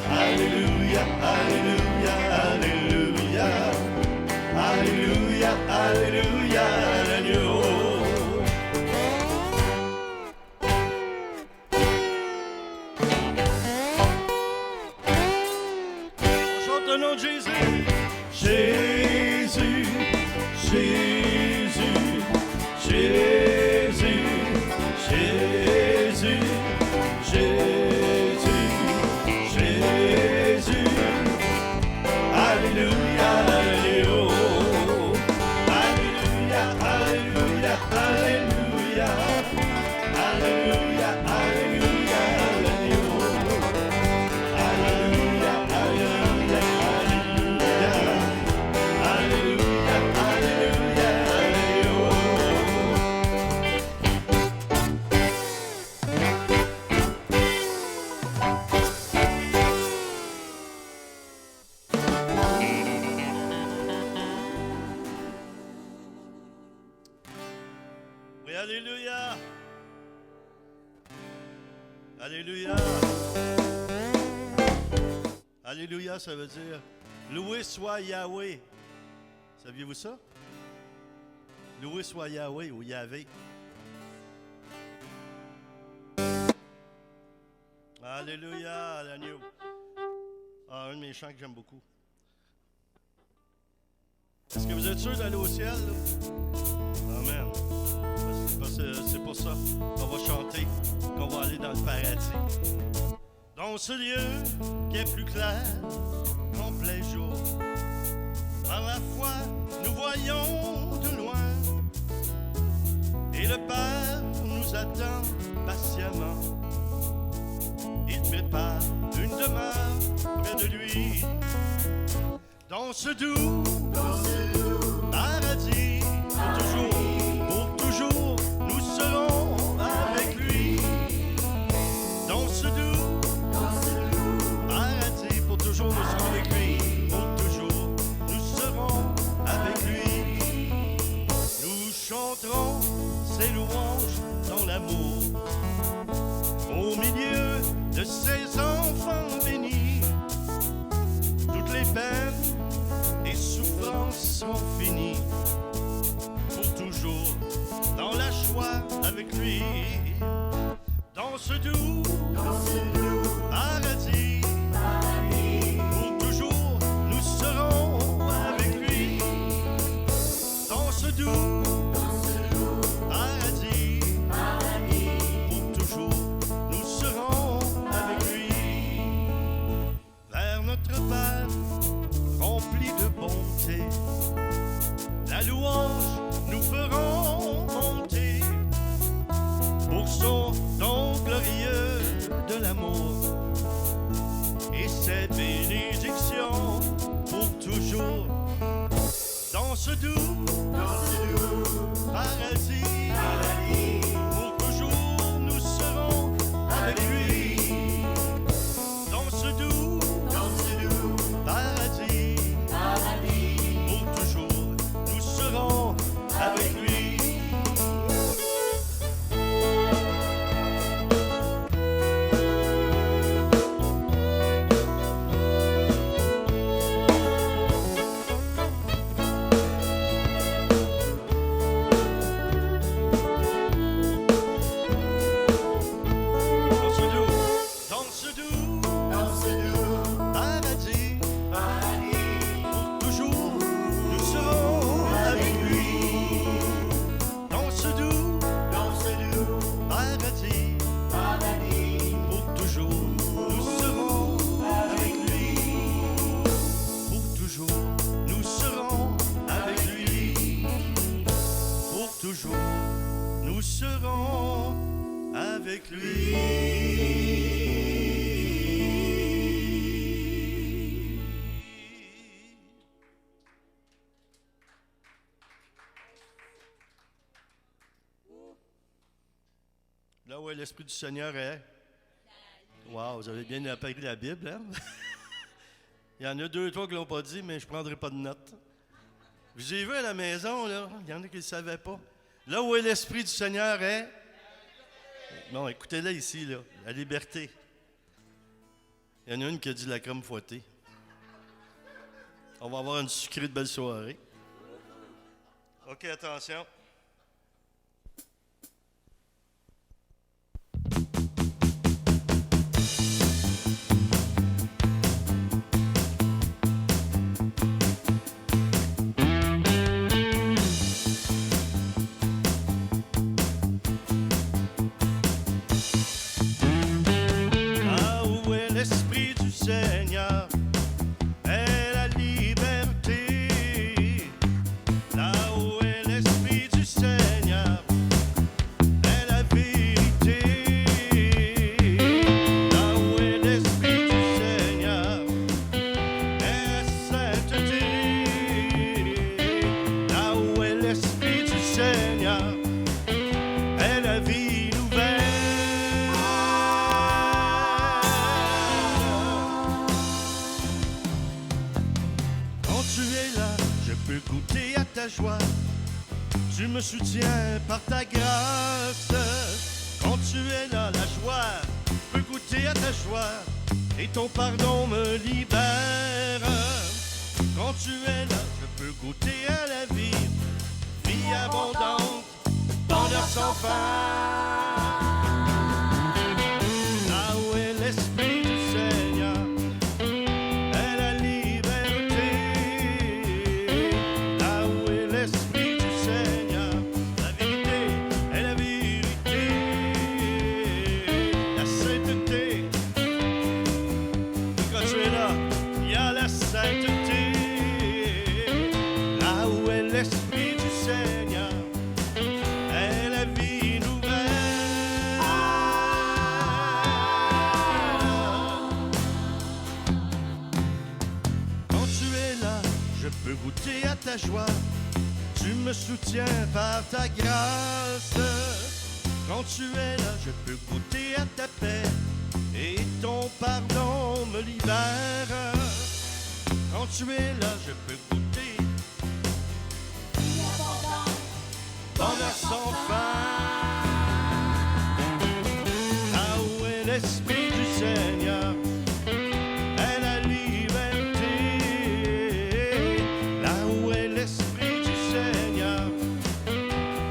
Alléluia, Alléluia, Alléluia, Alléluia, Alléluia, l'agneau. On chante le nom de Jésus. Jésus, Jésus, Jésus, Jésus, Jésus, Jésus. Alléluia, Alléluia, Alléluia, Alléluia, Alléluia, Alléluia, Alléluia, Alléluia, Alléluia, Alléluia, Alléluia, oui, Alléluia. Alléluia. Alléluia, ça veut dire loué soit Yahweh. Saviez-vous ça? Loué soit Yahweh ou Yahvé. Alléluia, l'agneau. Ah, un de mes chants que j'aime beaucoup. Est-ce que vous êtes sûr d'aller au ciel? Là? Amen. C'est pour ça qu'on va chanter, qu'on va aller dans le paradis. Dans ce lieu qui est plus clair qu'en plein jour, par la foi, nous voyons de loin. Et le Père nous attend patiemment. Il prépare une demeure près de lui. Dans ce doux paradis, pour toujours, nous serons avec lui. Dans ce doux paradis, pour toujours, nous serons avec lui. Pour toujours, nous serons avec lui. Nous chanterons ses louanges dans l'amour, au milieu de ses enfants bénis. Toutes les peines et souffrances sont finies. Pour toujours, dans la joie avec lui. Dans ce doux paradis, pour toujours, nous serons avec lui. Dans ce doux paradis, pour toujours, nous serons avec lui. Vers notre Père, rempli de bonté, la louange nous ferons monter pour son don glorieux de l'amour et ses bénédictions pour toujours. Dans ce doux paradis, pour toujours, nous serons avec lui. Dans ce doux paradis, pour toujours, nous serons avec lui. Dans ce doux paradis, pour toujours, nous serons avec lui. Dans ce doux paradis, pour toujours, nous serons avec lui. Pour toujours, nous serons avec lui. Pour toujours, nous serons avec lui. Là où l'Esprit du Seigneur est. Wow, vous avez bien appris la Bible, hein? Il y en a 2 ou 3 qui ne l'ont pas dit, mais je ne prendrai pas de notes. Vous avez vu à la maison, là, il y en a qui ne le savaient pas. Là où est l'Esprit du Seigneur est. Non, écoutez-la ici, là. La liberté. Il y en a une qui a dit la crème fouettée. On va avoir une sucrée de belle soirée. OK, attention. Ah, où est l'Esprit du Seigneur? Est la liberté. Là où est l'Esprit du Seigneur, est la vérité. Là où est l'Esprit du Seigneur, est la sainteté. Là où est l'Esprit du Seigneur, est la vie nouvelle. Quand tu es là, je peux goûter à ta joie. Tu me soutiens par ta grâce. Quand tu es là, la joie, je peux goûter à ta joie. Et ton pardon me libère. Quand tu es là, je peux goûter à la vie. Vie abondante, bonheur sans fin. Là où est l'Esprit du Seigneur, est la liberté. Là où est l'Esprit du Seigneur, la vérité est la vérité. La sainteté. Quand tu es là, il y a la sainteté. Là où est l'Esprit du Seigneur, est la vie nouvelle. Quand tu es là, je peux goûter à ta joie. Tu me soutiens par ta grâce. Quand tu es là, je peux goûter à ta paix. Et ton pardon me libère. Quand tu es là, je peux goûter bonheur sans fin. Là où est l'Esprit du Seigneur, est la liberté. Là où est l'Esprit du Seigneur,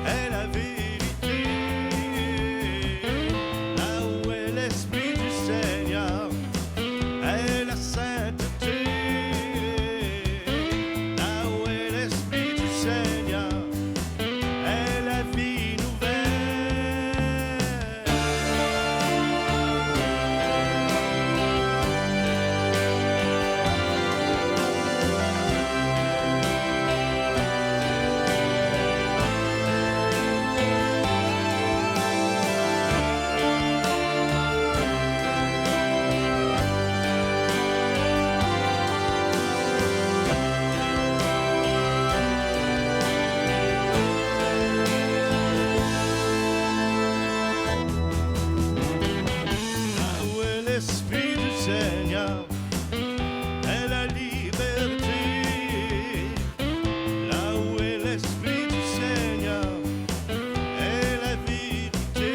est la vérité. Là où est l'Esprit du Seigneur, est la sainteté. Là où est l'Esprit du Seigneur, est la vie nouvelle. Là où est l'Esprit du Seigneur, est la liberté. Là où est l'Esprit du Seigneur, est la vérité.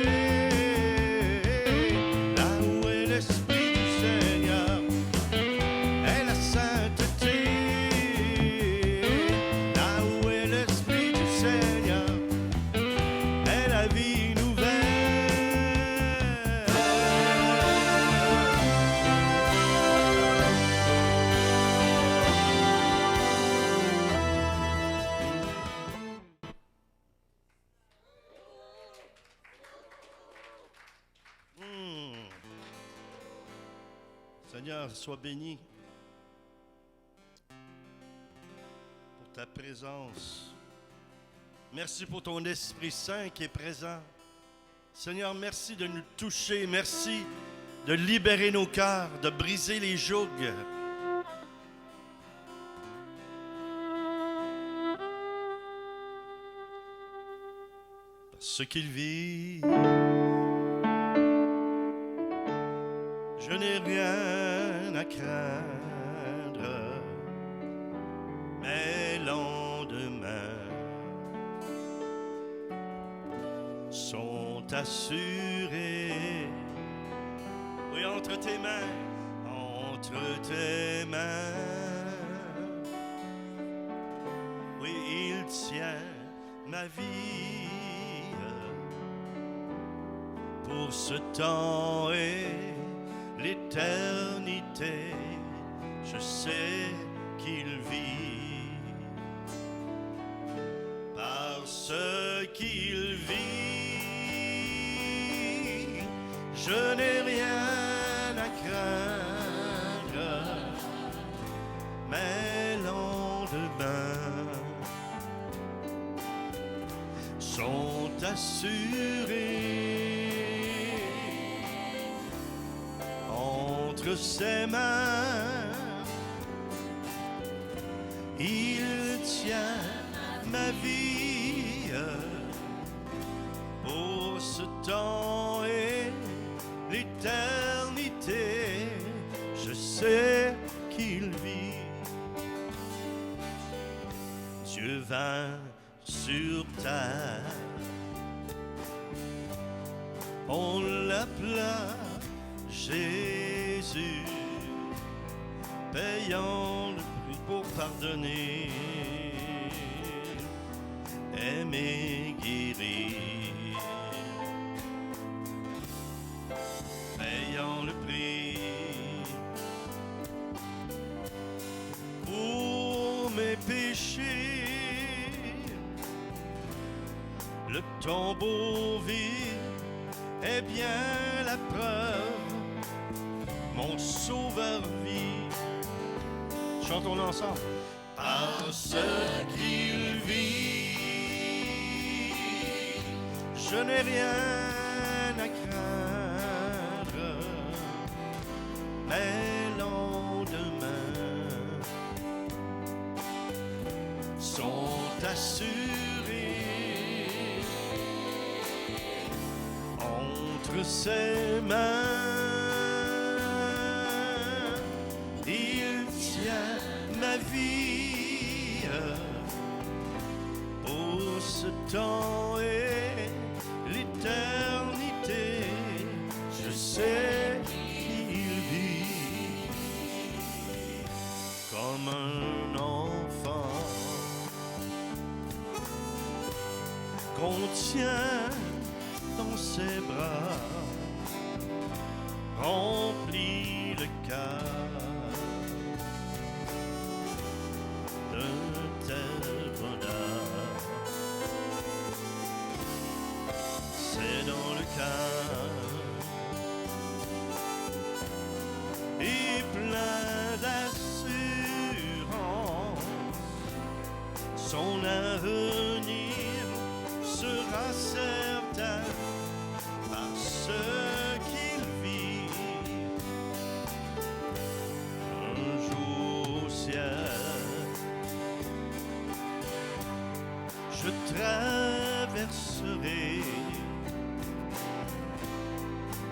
Là où est l'Esprit du Seigneur, est la sainteté. Là où est l'Esprit du Seigneur, est la vie nouvelle. Seigneur, sois béni pour ta présence. Merci pour ton Esprit Saint qui est présent. Seigneur, merci de nous toucher. Merci de libérer nos cœurs, de briser les jougs. Parce qu'il vit, je n'ai rien à craindre. Mes lendemains sont assurés. Oui, entre tes mains, oui, il tient ma vie pour ce temps et l'éternité. Je sais qu'il vit parce qu'il vit. Je n'ai rien à craindre, mes lendemains sont assurés entre ses mains. Il tient ma vie pour ce temps et l'éternité. Je sais qu'il vit. Dieu vint sur terre, on l'appela Jésus, payant le prix pour pardonner, aimer, guérir, payant le prix pour mes péchés. Le tombeau vide est bien la preuve, mon sauveur vit. Chantons ensemble. Parce qu'il vit, je n'ai rien à craindre, mes lendemains sont assurés entre ses mains. Il tient ma vie pour ce temps et l'éternité. Je sais qu'il vit comme un enfant qu'on tient dans ses bras, remplit le cœur d'un tel bonheur. C'est dans le cœur et plein d'assurance, son avenir sera certain parce qu'il vit un jour au ciel. Je traverserai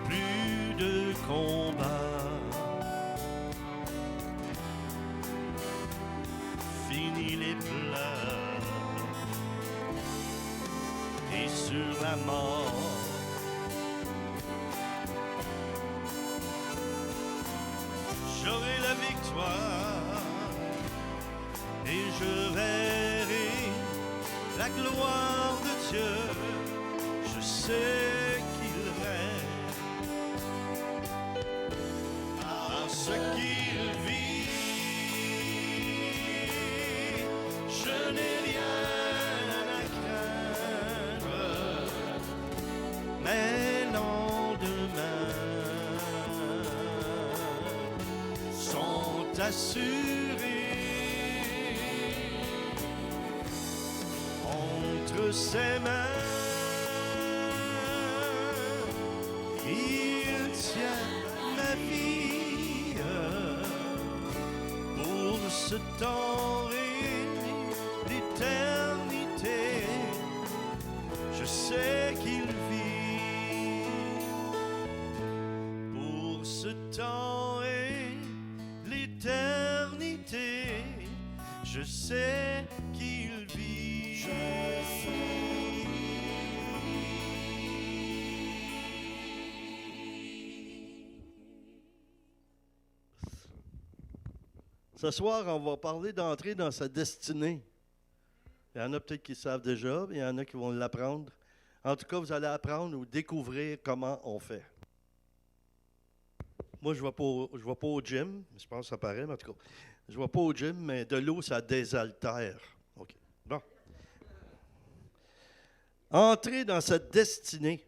plus de combats, fini les pleurs et sur la mort. J'aurai la victoire et je verrai la gloire de Dieu. Je sais qu'il règne parce qu'il vit. Je n'ai rien à craindre, mes lendemains sont assurés entre ses mains. Il tient ma vie pour ce temps et l'éternité. Je sais qu'il vit pour ce temps et l'éternité. Je sais qu'il vit. Je sais. Ce soir, on va parler d'entrer dans sa destinée. Il y en a peut-être qui savent déjà, mais il y en a qui vont l'apprendre. En tout cas, vous allez apprendre ou découvrir comment on fait. Moi, je ne vais pas au gym, je pense que ça paraît, mais en tout cas, je ne vais pas au gym, mais de l'eau, ça désaltère. OK. Bon. Entrer dans sa destinée.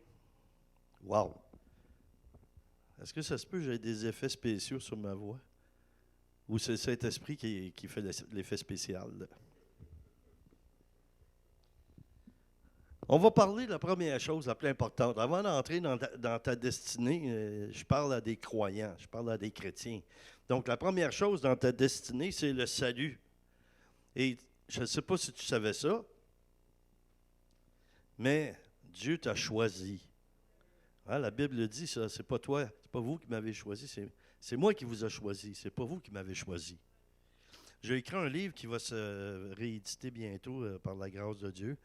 Wow. Est-ce que ça se peut que j'ai des effets spéciaux sur ma voix? Ou c'est le Saint-Esprit qui fait l'effet spécial? Là? On va parler de la première chose, la plus importante. Avant d'entrer dans ta destinée, je parle à des croyants, je parle à des chrétiens. Donc, la première chose dans ta destinée, c'est le salut. Et je ne sais pas si tu savais ça, mais Dieu t'a choisi. Hein, la Bible le dit, ça, c'est pas toi, c'est pas vous qui m'avez choisi, c'est moi qui vous ai choisi, c'est pas vous qui m'avez choisi. J'ai écrit un livre qui va se rééditer bientôt par la grâce de Dieu.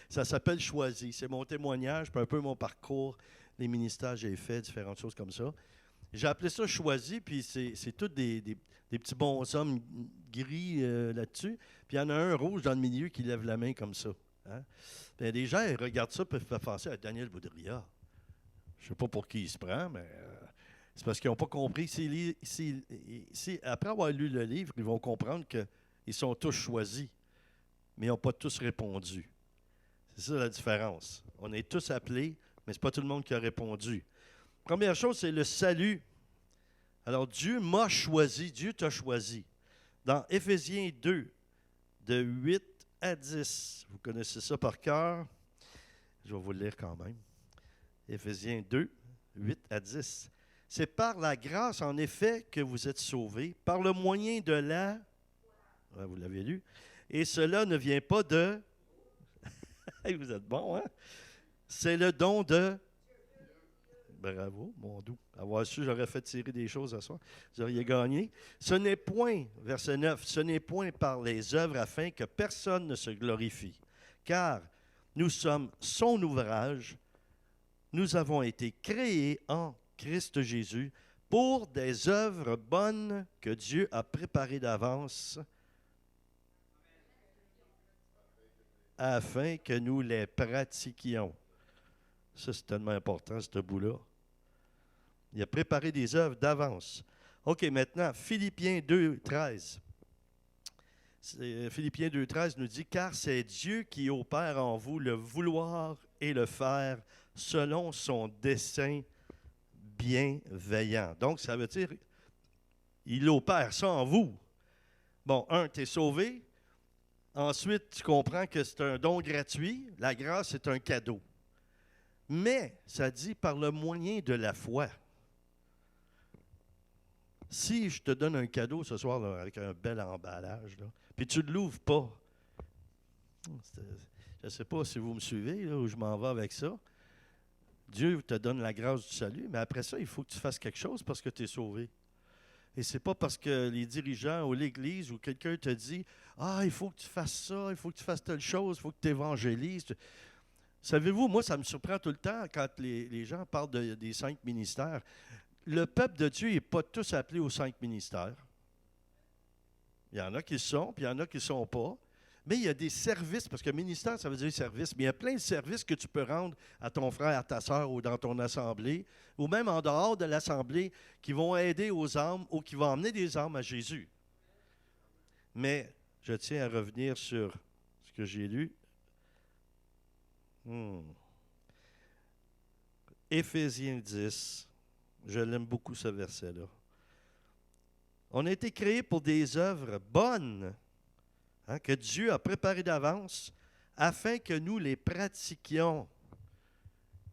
Ça s'appelle « Choisi ». C'est mon témoignage, puis un peu mon parcours, les ministères que j'ai fait, différentes choses comme ça. J'ai appelé ça « Choisi », puis c'est tous des petits bonshommes gris là-dessus. Puis il y en a un rouge dans le milieu qui lève la main comme ça. Hein? Bien, les gens ils regardent ça et peuvent penser à Daniel Boudria. Je ne sais pas pour qui il se prend, mais c'est parce qu'ils n'ont pas compris. Après avoir lu le livre, ils vont comprendre qu'ils sont tous choisis, mais ils n'ont pas tous répondu. C'est ça la différence. On est tous appelés, mais ce n'est pas tout le monde qui a répondu. Première chose, c'est le salut. Alors, Dieu m'a choisi, Dieu t'a choisi. Dans Éphésiens 2, de 8 à 10, vous connaissez ça par cœur. Je vais vous le lire quand même. Éphésiens 2, 8 à 10. C'est par la grâce, en effet, que vous êtes sauvés, par le moyen de la... Ouais, vous l'avez lu. Et cela ne vient pas de... Vous êtes bon, hein? C'est le don de... Bravo, mon doux. Avoir su, j'aurais fait tirer des choses à soi. Vous auriez gagné. Ce n'est point, verset 9, ce n'est point par les œuvres afin que personne ne se glorifie. Car nous sommes son ouvrage. Nous avons été créés en Christ Jésus pour des œuvres bonnes que Dieu a préparées d'avance afin que nous les pratiquions. Ça, c'est tellement important, ce bout-là. Il a préparé des œuvres d'avance. OK, maintenant, Philippiens 2, 13. Philippiens 2, 13 nous dit « Car c'est Dieu qui opère en vous le vouloir et le faire selon son dessein bienveillant. » Donc, ça veut dire, il opère ça en vous. Bon, tu es sauvé. Ensuite, tu comprends que c'est un don gratuit. La grâce est un cadeau. Mais, ça dit par le moyen de la foi. Si je te donne un cadeau ce soir là, avec un bel emballage, là, puis tu ne l'ouvres pas, je ne sais pas si vous me suivez, là, où je m'en vais avec ça. Dieu te donne la grâce du salut, mais après ça, il faut que tu fasses quelque chose parce que tu es sauvé. Et ce n'est pas parce que les dirigeants ou l'Église ou quelqu'un te dit « Ah, il faut que tu fasses ça, il faut que tu fasses telle chose, il faut que tu évangélises. » Savez-vous, moi, ça me surprend tout le temps quand les gens parlent des 5 ministères. Le peuple de Dieu n'est pas tous appelés aux 5 ministères. Il y en a qui le sont, puis il y en a qui ne le sont pas. Mais il y a des services, parce que ministère, ça veut dire service, mais il y a plein de services que tu peux rendre à ton frère, à ta sœur ou dans ton assemblée, ou même en dehors de l'assemblée, qui vont aider aux âmes ou qui vont emmener des âmes à Jésus. Mais je tiens à revenir sur ce que j'ai lu. Éphésiens 10. Je l'aime beaucoup, ce verset-là. On a été créés pour des œuvres bonnes, hein, que Dieu a préparées d'avance, afin que nous les pratiquions.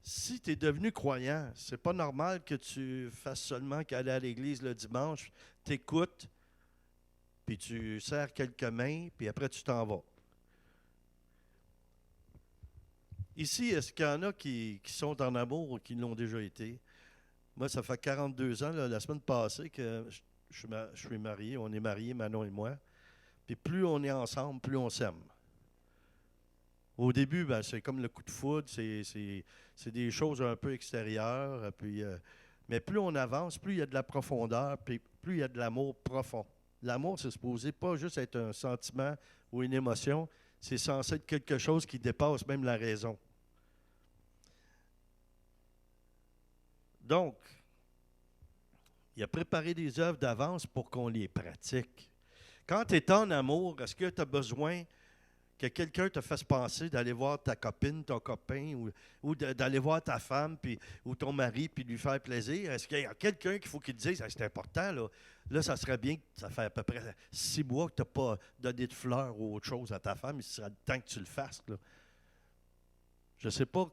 Si tu es devenu croyant, c'est pas normal que tu fasses seulement qu'aller à l'église le dimanche, t'écoutes, puis tu serres quelques mains, puis après tu t'en vas. Ici, est-ce qu'il y en a qui sont en amour ou qui l'ont déjà été? Moi, ça fait 42 ans, là, la semaine passée, que je suis marié. On est mariés, Manon et moi. Puis plus on est ensemble, plus on s'aime. Au début, ben, c'est comme le coup de foudre, c'est des choses un peu extérieures. Mais plus on avance, plus il y a de la profondeur, puis plus il y a de l'amour profond. L'amour, c'est supposé pas juste être un sentiment ou une émotion, c'est censé être quelque chose qui dépasse même la raison. Donc, il a préparé des œuvres d'avance pour qu'on les pratique. Quand tu es en amour, est-ce que tu as besoin que quelqu'un te fasse penser d'aller voir ta copine, ton copain, ou d'aller voir ta femme ou ton mari, puis lui faire plaisir? Est-ce qu'il y a quelqu'un qu'il faut qu'il te dise, c'est important, là? Là, ça serait bien que ça fait à peu près 6 mois que tu n'as pas donné de fleurs ou autre chose à ta femme, il sera le temps que tu le fasses, là. Je ne sais pas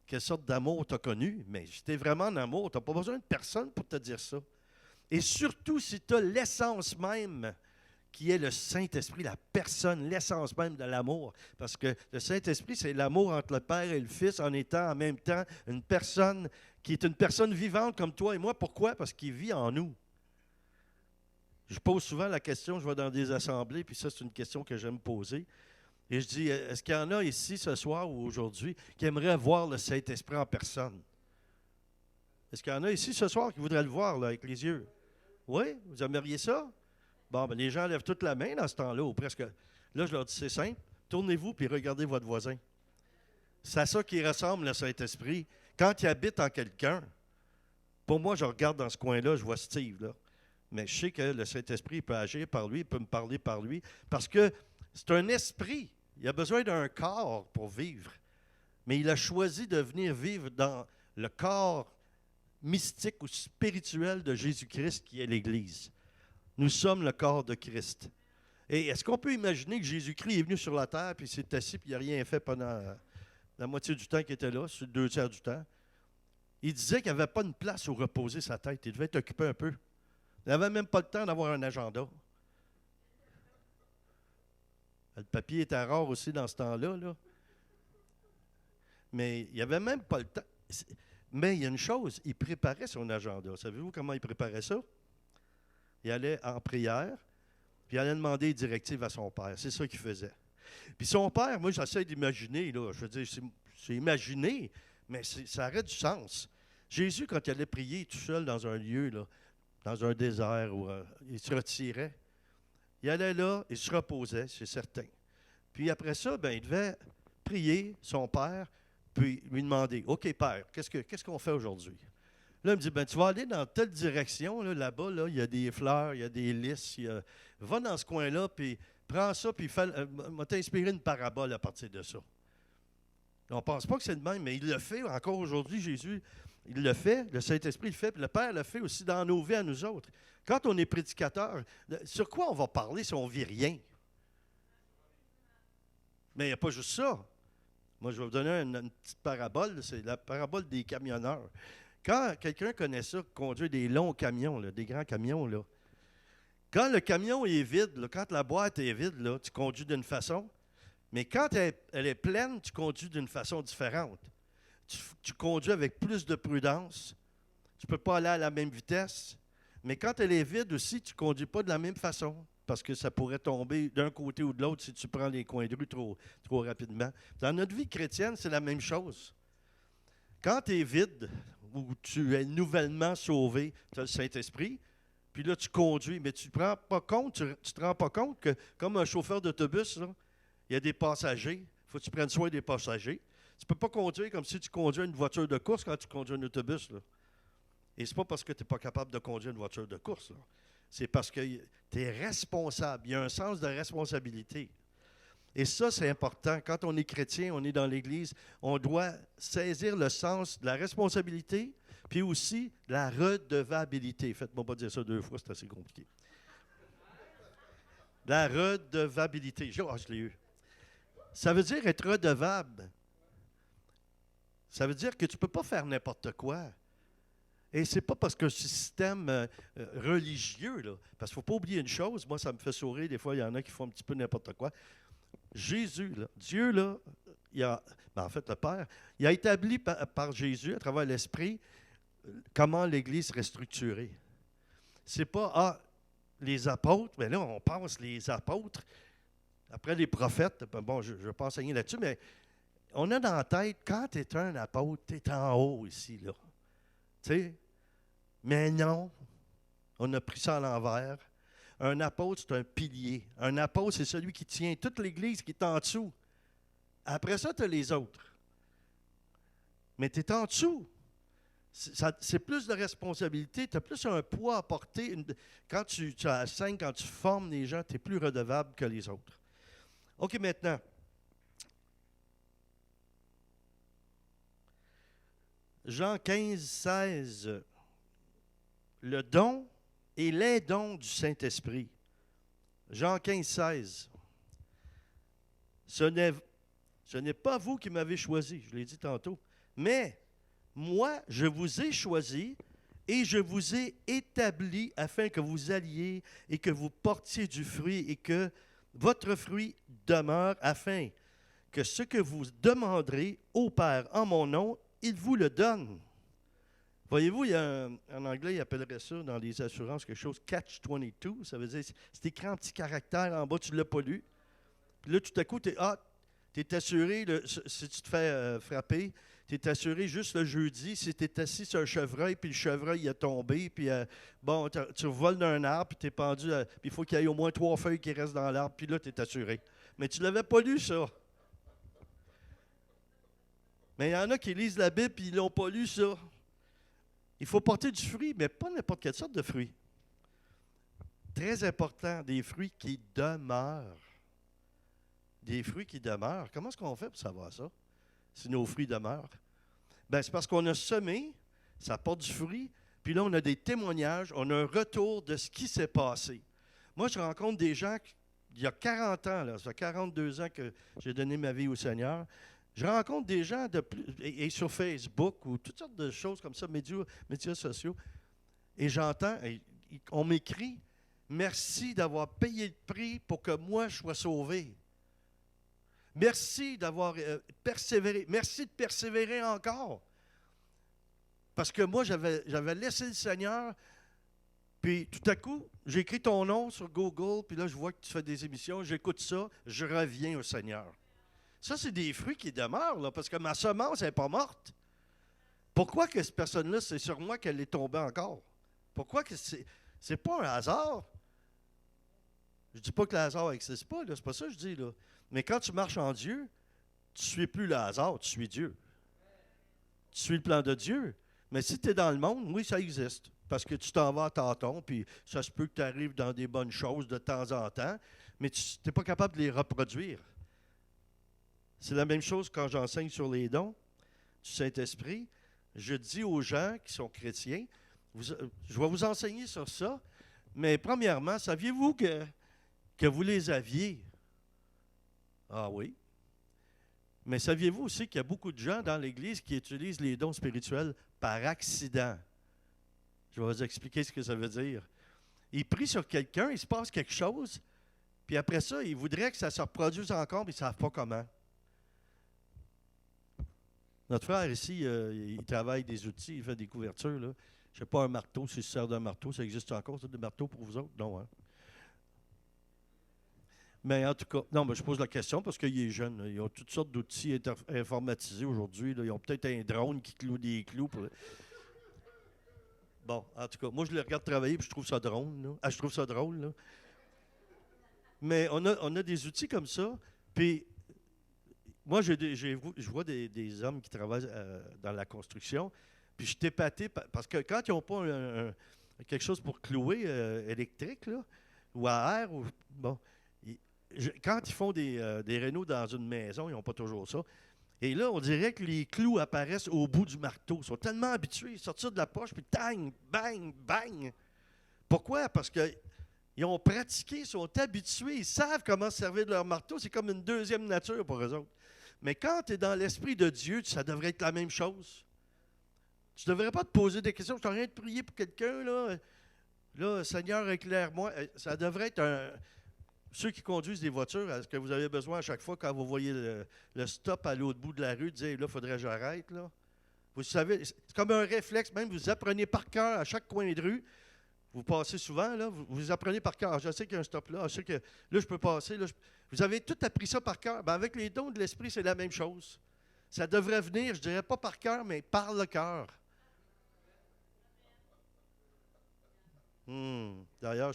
quelle sorte d'amour tu as connu, mais si tu es vraiment en amour, tu n'as pas besoin de personne pour te dire ça. Et surtout, si tu as l'essence même qui est le Saint-Esprit, la personne, l'essence même de l'amour. Parce que le Saint-Esprit, c'est l'amour entre le Père et le Fils en étant en même temps une personne qui est une personne vivante comme toi et moi. Pourquoi? Parce qu'il vit en nous. Je pose souvent la question, je vais dans des assemblées, puis ça, c'est une question que j'aime poser. Et je dis, est-ce qu'il y en a ici ce soir ou aujourd'hui qui aimeraient voir le Saint-Esprit en personne? Est-ce qu'il y en a ici ce soir qui voudraient le voir là, avec les yeux? Oui? Vous aimeriez ça? Bon, ben les gens lèvent toute la main dans ce temps-là, ou presque. Là, je leur dis, c'est simple. Tournez-vous puis regardez votre voisin. C'est à ça qui ressemble le Saint-Esprit. Quand il habite en quelqu'un, pour moi, je regarde dans ce coin-là, je vois Steve, là. Mais je sais que le Saint-Esprit peut agir par lui, il peut me parler par lui, parce que c'est un esprit. Il a besoin d'un corps pour vivre. Mais il a choisi de venir vivre dans le corps mystique ou spirituel de Jésus-Christ qui est l'Église. Nous sommes le corps de Christ. Et est-ce qu'on peut imaginer que Jésus-Christ est venu sur la terre, puis il s'est assis, puis il n'a rien fait pendant la moitié du temps qu'il était là, sur 2 tiers du temps? Il disait qu'il n'y avait pas une place où reposer sa tête. Il devait être occupé un peu. Il n'avait même pas le temps d'avoir un agenda. Le papier était rare aussi dans ce temps-là, là. Mais il n'y avait même pas le temps. Mais il y a une chose, il préparait son agenda. Savez-vous comment il préparait ça? Il allait en prière, puis il allait demander des directives à son père. C'est ça qu'il faisait. Puis son père, moi, j'essaie d'imaginer, là, je veux dire, c'est imaginer, mais ça aurait du sens. Jésus, quand il allait prier tout seul dans un lieu, là, dans un désert, où il se retirait, il allait là, il se reposait, c'est certain. Puis après ça, ben, il devait prier son père, puis lui demander, « OK, Père, qu'est-ce qu'on fait aujourd'hui? » Là, il me dit, ben, tu vas aller dans telle direction, là-bas, là, il y a des fleurs, il y a des lys, va dans ce coin-là, puis prends ça, puis m'a t'inspiré une parabole à partir de ça. On ne pense pas que c'est le même, mais il le fait encore aujourd'hui, Jésus, il le fait, le Saint-Esprit le fait, puis le Père le fait aussi dans nos vies à nous autres. Quand on est prédicateur, sur quoi on va parler si on ne vit rien? Mais il n'y a pas juste ça. Moi, je vais vous donner une petite parabole, c'est la parabole des camionneurs. Quand quelqu'un connaît ça, conduire des longs camions, là, des grands camions, là, quand le camion est vide, là, quand la boîte est vide, là, tu conduis d'une façon, mais quand elle est pleine, tu conduis d'une façon différente. Tu conduis avec plus de prudence, tu ne peux pas aller à la même vitesse, mais quand elle est vide aussi, tu ne conduis pas de la même façon, parce que ça pourrait tomber d'un côté ou de l'autre si tu prends les coins de rue trop rapidement. Dans notre vie chrétienne, c'est la même chose. Quand tu es vide, où tu es nouvellement sauvé, tu as le Saint-Esprit, puis là, tu conduis, mais tu ne te rends pas compte que, comme un chauffeur d'autobus, là, il y a des passagers, il faut que tu prennes soin des passagers. Tu ne peux pas conduire comme si tu conduis une voiture de course quand tu conduis un autobus, là. Et ce n'est pas parce que tu n'es pas capable de conduire une voiture de course, là. C'est parce que tu es responsable. Il y a un sens de responsabilité. Et ça, c'est important. Quand on est chrétien, on est dans l'Église, on doit saisir le sens de la responsabilité, puis aussi de la redevabilité. Faites-moi pas dire ça 2 fois, c'est assez compliqué. La redevabilité. Je l'ai eu. Ça veut dire être redevable. Ça veut dire que tu ne peux pas faire n'importe quoi. Et ce n'est pas parce que c'est un système religieux, là. Parce qu'il ne faut pas oublier une chose. Moi, ça me fait sourire. Des fois, il y en a qui font un petit peu n'importe quoi. Jésus, là, Dieu, là, en fait, le Père, il a établi par Jésus, à travers l'Esprit, comment l'Église serait structurée. C'est pas, les apôtres, mais là, on pense les apôtres, après les prophètes, bon, je ne vais pas enseigner là-dessus, mais on a dans la tête, quand tu es un apôtre, tu es en haut ici, là. Tu sais? Mais non, on a pris ça à l'envers. Un apôtre, c'est un pilier. Un apôtre, c'est celui qui tient toute l'Église qui est en dessous. Après ça, tu as les autres. Mais tu es en dessous. C'est plus de responsabilité, tu as plus un poids à porter. Quand tu enseignes, quand tu formes les gens, tu es plus redevable que les autres. OK, maintenant. Jean 15, 16. Le don et les dons du Saint-Esprit. Jean 15, 16. Ce n'est pas vous qui m'avez choisi, je l'ai dit tantôt, mais moi, je vous ai choisi et je vous ai établi afin que vous alliez et que vous portiez du fruit et que votre fruit demeure afin que ce que vous demanderez au Père en mon nom, il vous le donne. Voyez-vous, en anglais, ils appelleraient ça dans les assurances quelque chose catch-22. Ça veut dire, c'est écrit en petits caractères en bas, tu ne l'as pas lu. Puis là, tout à coup, tu es assuré, si tu te fais frapper, tu es assuré juste le jeudi. Si tu es assis sur un chevreuil, puis le chevreuil il est tombé, puis tu voles d'un arbre, puis tu es pendu, puis il faut qu'il y ait au moins 3 feuilles qui restent dans l'arbre, puis là, tu es assuré. Mais tu ne l'avais pas lu, ça. Mais il y en a qui lisent la Bible, puis ils ne l'ont pas lu, ça. Il faut porter du fruit, mais pas n'importe quelle sorte de fruit. Très important, des fruits qui demeurent. Des fruits qui demeurent. Comment est-ce qu'on fait pour savoir ça, si nos fruits demeurent? Bien, c'est parce qu'on a semé, ça porte du fruit, puis là, on a des témoignages, on a un retour de ce qui s'est passé. Moi, je rencontre des gens, il y a 40 ans, là, ça fait 42 ans que j'ai donné ma vie au Seigneur. Je rencontre des gens et sur Facebook ou toutes sortes de choses comme ça, médias sociaux, et j'entends, on m'écrit « Merci d'avoir payé le prix pour que moi je sois sauvé. Merci d'avoir persévéré. Merci de persévérer encore. Parce que moi, j'avais laissé le Seigneur, puis tout à coup, j'ai écrit ton nom sur Google, puis là, je vois que tu fais des émissions, j'écoute ça, je reviens au Seigneur. » Ça, c'est des fruits qui demeurent, là, parce que ma semence n'est pas morte. Pourquoi que cette personne-là, c'est sur moi qu'elle est tombée encore? Pourquoi que c'est pas un hasard? Je ne dis pas que le hasard n'existe pas, là, c'est pas ça que je dis, là. Mais quand tu marches en Dieu, tu ne suis plus le hasard, tu suis Dieu. Tu suis le plan de Dieu. Mais si tu es dans le monde, oui, ça existe. Parce que tu t'en vas à tâtons, puis ça se peut que tu arrives dans des bonnes choses de temps en temps, mais tu n'es pas capable de les reproduire. C'est la même chose quand j'enseigne sur les dons du Saint-Esprit. Je dis aux gens qui sont chrétiens, je vais vous enseigner sur ça, mais premièrement, saviez-vous que vous les aviez? Ah oui. Mais saviez-vous aussi qu'il y a beaucoup de gens dans l'Église qui utilisent les dons spirituels par accident? Je vais vous expliquer ce que ça veut dire. Ils prient sur quelqu'un, il se passe quelque chose, puis après ça, ils voudraient que ça se reproduise encore, mais ils ne savent pas comment. Notre frère ici, il travaille des outils, il fait des couvertures. Là. Je ne sais pas, un marteau, si ça sert d'un marteau, ça existe encore, ça, des marteaux pour vous autres? Non, hein? Mais en tout cas, non, mais je pose la question parce qu'il est jeune. Là. Ils ont toutes sortes d'outils informatisés aujourd'hui. Là. Ils ont peut-être un drone qui cloue des clous. Bon, en tout cas, moi, je le regarde travailler et je trouve ça drôle. Là. Ah, je trouve ça drôle. Là. Mais on a des outils comme ça. Puis, moi, je vois des hommes qui travaillent dans la construction. Puis, je suis épaté parce que quand ils n'ont pas quelque chose pour clouer électrique là, ou à air, bon, quand ils font des rénaux dans une maison, ils n'ont pas toujours ça. Et là, on dirait que les clous apparaissent au bout du marteau. Ils sont tellement habitués, ils sortent ça de la poche, puis tang, bang, bang. Pourquoi? Parce qu'ils ont pratiqué, ils sont habitués, ils savent comment se servir de leur marteau. C'est comme une deuxième nature pour eux autres. Mais quand tu es dans l'Esprit de Dieu, ça devrait être la même chose. Tu ne devrais pas te poser des questions. Je suis en train de prier pour quelqu'un, là. Là, Seigneur, éclaire-moi. Ça devrait être ceux qui conduisent des voitures, est-ce que vous avez besoin à chaque fois, quand vous voyez le stop à l'autre bout de la rue, de dire, là, il faudrait que j'arrête, là? Vous savez, c'est comme un réflexe, même, vous apprenez par cœur à chaque coin de rue. Vous passez souvent, là, vous apprenez par cœur. Je sais qu'il y a un stop là, je sais que là, je peux passer. Là, vous avez tout appris ça par cœur. Ben, avec les dons de l'Esprit, c'est la même chose. Ça devrait venir, je ne dirais pas par cœur, mais par le cœur. D'ailleurs,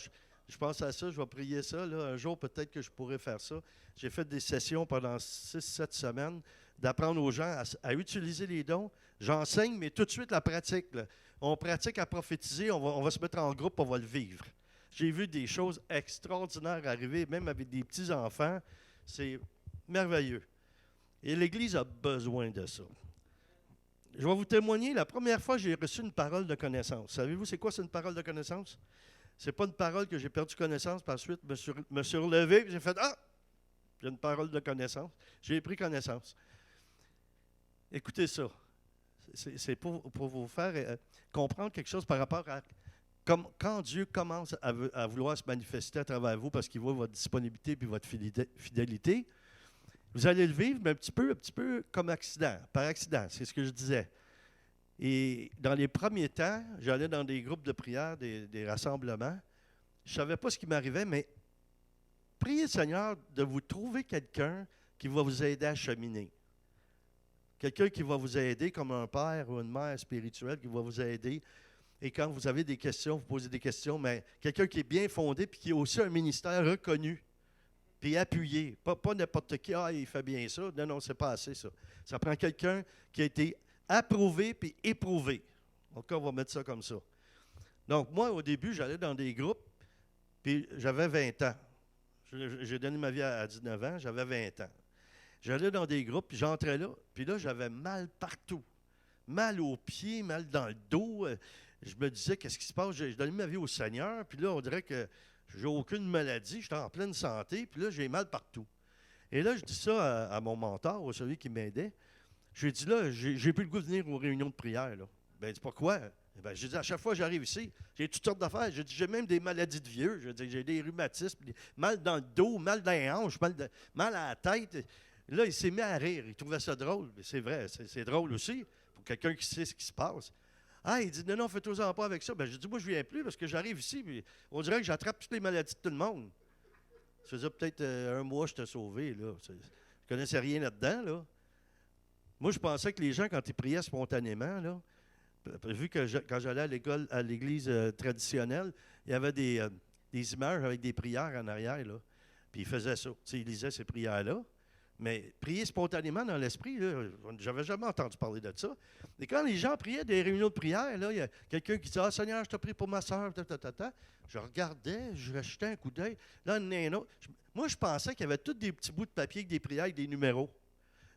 Je pense à ça, je vais prier ça. Là. Un jour, peut-être que je pourrais faire ça. J'ai fait des sessions pendant 6-7 semaines d'apprendre aux gens à utiliser les dons. J'enseigne, mais tout de suite la pratique. Là. On pratique à prophétiser, on va se mettre en groupe, on va le vivre. J'ai vu des choses extraordinaires arriver, même avec des petits-enfants. C'est merveilleux. Et l'Église a besoin de ça. Je vais vous témoigner, la première fois que j'ai reçu une parole de connaissance. Savez-vous c'est quoi, c'est une parole de connaissance? C'est pas une parole que j'ai perdu connaissance, par la suite, me suis relevé, et j'ai fait « Ah! » J'ai une parole de connaissance. J'ai pris connaissance. Écoutez ça. C'est pour vous faire comprendre quelque chose par rapport à quand Dieu commence à vouloir se manifester à travers vous parce qu'il voit votre disponibilité et votre fidélité, vous allez le vivre, mais un petit peu comme accident, par accident, c'est ce que je disais. Et dans les premiers temps, j'allais dans des groupes de prière, des rassemblements. Je ne savais pas ce qui m'arrivait, mais priez le Seigneur de vous trouver quelqu'un qui va vous aider à cheminer. Quelqu'un qui va vous aider comme un père ou une mère spirituelle qui va vous aider. Et quand vous avez des questions, vous posez des questions, mais quelqu'un qui est bien fondé et qui a aussi un ministère reconnu, puis appuyé. Pas n'importe qui, il fait bien ça. Non, c'est pas assez ça. Ça prend quelqu'un qui a été approuvé puis éprouvé. Donc, on va mettre ça comme ça. Donc, moi, au début, j'allais dans des groupes, puis j'avais 20 ans. J'ai donné ma vie à 19 ans, j'avais 20 ans. J'allais dans des groupes, puis j'entrais là, puis là, j'avais mal partout. Mal aux pieds, mal dans le dos. Je me disais, qu'est-ce qui se passe? Je donnais ma vie au Seigneur, puis là, on dirait que j'ai aucune maladie, j'étais en pleine santé, puis là, j'ai mal partout. Et là, je dis ça à mon mentor, celui qui m'aidait. Je lui ai dit, là, j'ai plus le goût de venir aux réunions de prière. Là. Ben, il dit, pourquoi? Ben, j'ai dit, à chaque fois que j'arrive ici, j'ai toutes sortes d'affaires. J'ai même des maladies de vieux. J'ai des rhumatismes, mal dans le dos, mal dans les hanches, mal à la tête. Là, il s'est mis à rire. Il trouvait ça drôle. C'est vrai, c'est drôle aussi pour quelqu'un qui sait ce qui se passe. Ah, il dit, non, fais-toi-en pas avec ça. Ben, j'ai dit, moi, je ne viens plus parce que j'arrive ici, puis on dirait que j'attrape toutes les maladies de tout le monde. Ça faisait peut-être un mois que je t'ai sauvé, là. Je ne connaissais rien là-dedans, là. Moi, je pensais que les gens, quand ils priaient spontanément, là, vu que quand j'allais à l'église traditionnelle, il y avait des images avec des prières en arrière, là. Puis ils faisaient ça. Ils lisaient ces prières-là. Mais prier spontanément dans l'esprit, j'avais jamais entendu parler de ça. Et quand les gens priaient des réunions de prière, là, il y a quelqu'un qui disait « Ah, Seigneur, je te prie pour ma soeur, Je regardais, je jetais un coup d'œil. Là, il y en a un autre. Moi, je pensais qu'il y avait tous des petits bouts de papier avec des prières avec des numéros.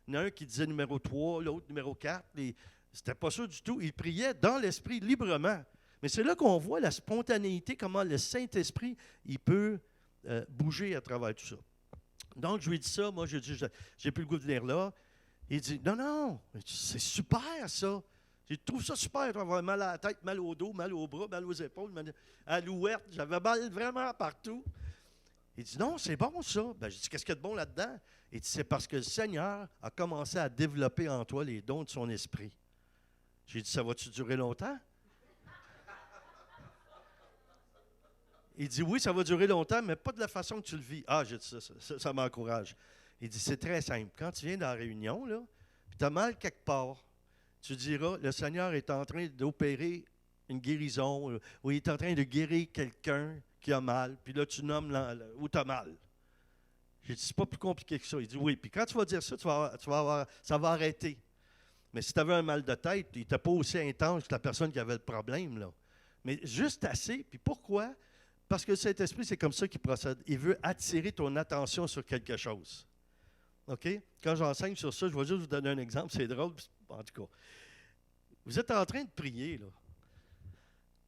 Il y en a un qui disait numéro 3, l'autre numéro 4. C'était pas ça du tout. Ils priaient dans l'esprit, librement. Mais c'est là qu'on voit la spontanéité, comment le Saint-Esprit, il peut bouger à travers tout ça. Donc, je lui ai dit ça. Moi, j'ai dit, j'ai plus le goût de venir là. Il dit, non, c'est super, ça. Je trouve ça super, avoir mal à la tête, mal au dos, mal aux bras, mal aux épaules, mal à l'ouette. J'avais mal vraiment partout. Il dit, non, c'est bon, ça. Ben, je dis, qu'est-ce qu'il y a de bon là-dedans? Il dit, c'est parce que le Seigneur a commencé à développer en toi les dons de son esprit. J'ai dit, ça va-tu durer longtemps? Il dit, oui, ça va durer longtemps, mais pas de la façon que tu le vis. Ah, j'ai dit ça m'encourage. Il dit, c'est très simple. Quand tu viens dans la réunion, là, puis tu as mal quelque part, tu diras, le Seigneur est en train d'opérer une guérison, ou il est en train de guérir quelqu'un qui a mal, puis là, tu nommes où tu as mal. J'ai dit, c'est pas plus compliqué que ça. Il dit, oui, puis quand tu vas dire ça, ça va arrêter. Mais si tu avais un mal de tête, il n'était pas aussi intense que la personne qui avait le problème, là. Mais juste assez, puis pourquoi? Parce que le Saint-Esprit, c'est comme ça qu'il procède. Il veut attirer ton attention sur quelque chose. OK? Quand j'enseigne sur ça, je vais juste vous donner un exemple. C'est drôle, en tout cas. Vous êtes en train de prier, là.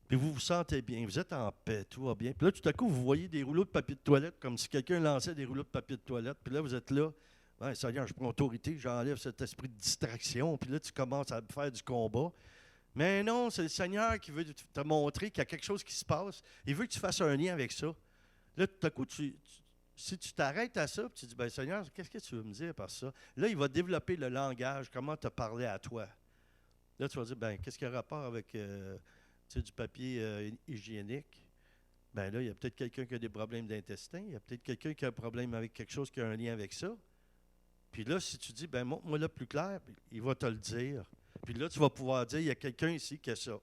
Puis vous vous sentez bien. Vous êtes en paix, tout va bien. Puis là, tout à coup, vous voyez des rouleaux de papier de toilette, comme si quelqu'un lançait des rouleaux de papier de toilette. Puis là, vous êtes là. Ouais, Seigneur, je prends autorité, j'enlève cet esprit de distraction. Puis là, tu commences à faire du combat. Mais non, c'est le Seigneur qui veut te montrer qu'il y a quelque chose qui se passe. Il veut que tu fasses un lien avec ça. Là, tout à coup, si tu t'arrêtes à ça, puis tu dis, ben Seigneur, qu'est-ce que tu veux me dire par ça? Là, il va développer le langage, comment te parler à toi. Là, tu vas dire, ben qu'est-ce qui a rapport avec du papier hygiénique? Ben là, il y a peut-être quelqu'un qui a des problèmes d'intestin. Il y a peut-être quelqu'un qui a un problème avec quelque chose qui a un lien avec ça. Puis là, si tu dis, ben montre-moi là plus clair, il va te le dire. Puis là, tu vas pouvoir dire, il y a quelqu'un ici qui a ça.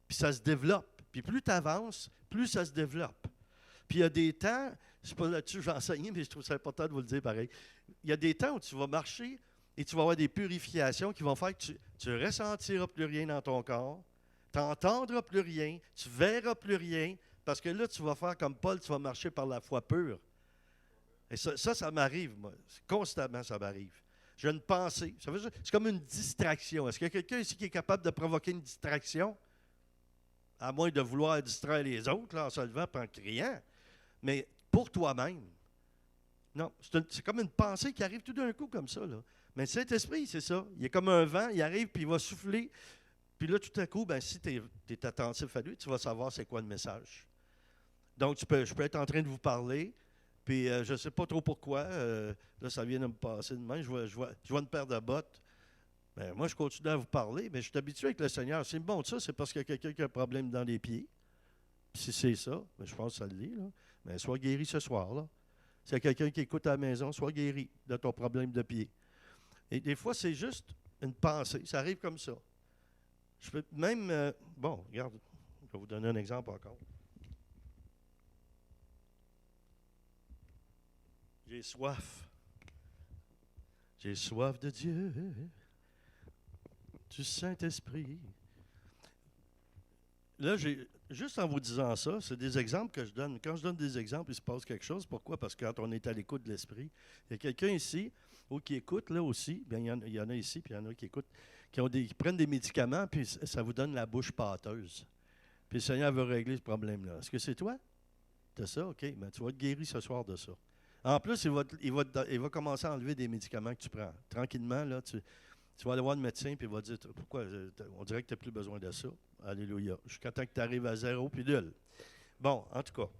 Puis ça se développe. Puis plus tu avances, plus ça se développe. Puis il y a des temps, je ne sais pas là-dessus, je vais enseigner, mais je trouve ça important de vous le dire pareil. Il y a des temps où tu vas marcher et tu vas avoir des purifications qui vont faire que tu ne ressentiras plus rien dans ton corps, tu n'entendras plus rien, tu ne verras plus rien, parce que là, tu vas faire comme Paul, tu vas marcher par la foi pure. Et ça m'arrive, moi. Constamment, ça m'arrive. J'ai une pensée. C'est comme une distraction. Est-ce qu'il y a quelqu'un ici qui est capable de provoquer une distraction? À moins de vouloir distraire les autres, là, en se levant et en criant. Mais pour toi-même. Non, c'est comme une pensée qui arrive tout d'un coup comme ça. Là. Mais le Saint-Esprit, c'est ça. Il est comme un vent, il arrive puis il va souffler. Puis là, tout à coup, ben, si tu es attentif à lui, tu vas savoir c'est quoi le message. Donc, je peux être en train de vous parler. Puis je ne sais pas trop pourquoi. Là, ça vient de me passer de main. Je vois une paire de bottes. Ben, moi, je continue à vous parler, mais je suis habitué avec le Seigneur. C'est bon, ça, c'est parce qu'il y a quelqu'un qui a un problème dans les pieds. Puis si c'est ça, ben, je pense que ça le dit. Là. Mais sois guéri ce soir. Là. S'il y a quelqu'un qui écoute à la maison, sois guéri de ton problème de pied. Et des fois, c'est juste une pensée. Ça arrive comme ça. Je peux même... bon, regarde, je vais vous donner un exemple encore. J'ai soif. J'ai soif de Dieu, du Saint-Esprit. Là, juste en vous disant ça, c'est des exemples que je donne. Quand je donne des exemples, il se passe quelque chose. Pourquoi? Parce que quand on est à l'écoute de l'Esprit, il y a quelqu'un ici ou qui écoute, là aussi, bien, il y en a ici, puis il y en a qui écoutent, qui prennent des médicaments, puis ça vous donne la bouche pâteuse. Puis le Seigneur veut régler ce problème-là. Est-ce que c'est toi? T'as ça? OK. Ben, tu vas être guéri ce soir de ça. En plus, il va commencer à enlever des médicaments que tu prends. Tranquillement, là, tu vas aller voir le médecin et il va dire pourquoi on dirait que tu n'as plus besoin de ça. Alléluia. Jusqu'à temps que tu arrives à 0 pilule. Bon, en tout cas,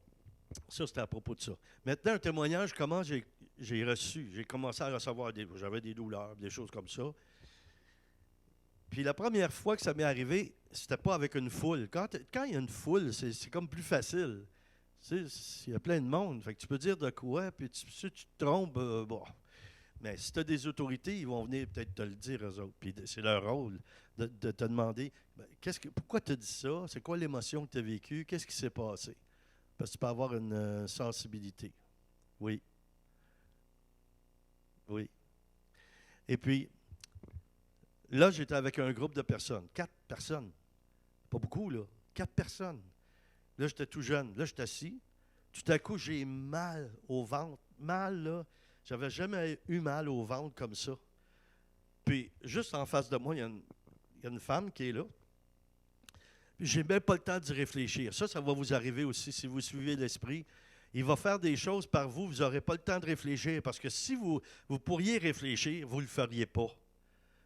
ça, c'était à propos de ça. Maintenant, un témoignage, comment j'ai commencé à recevoir j'avais des douleurs, des choses comme ça. Puis la première fois que ça m'est arrivé, c'était pas avec une foule. Quand il y a une foule, c'est comme plus facile. Tu sais, il y a plein de monde. Fait que tu peux dire de quoi, puis si tu te trompes, bon. Mais si tu as des autorités, ils vont venir peut-être te le dire, eux autres. Puis c'est leur rôle de te demander pourquoi tu as dit ça? C'est quoi l'émotion que tu as vécue? Qu'est-ce qui s'est passé? Parce que tu peux avoir une sensibilité. Oui. Oui. Et puis, là, j'étais avec un groupe de personnes. 4 personnes. Pas beaucoup, là. 4 personnes. Là, j'étais tout jeune. Là, j'étais assis. Tout à coup, j'ai mal au ventre. Mal, là. J'avais jamais eu mal au ventre comme ça. Puis, juste en face de moi, il y a une femme qui est là. Puis, j'ai même pas le temps d'y réfléchir. Ça va vous arriver aussi si vous suivez l'Esprit. Il va faire des choses par vous, vous n'aurez pas le temps de réfléchir. Parce que si vous pourriez réfléchir, vous ne le feriez pas.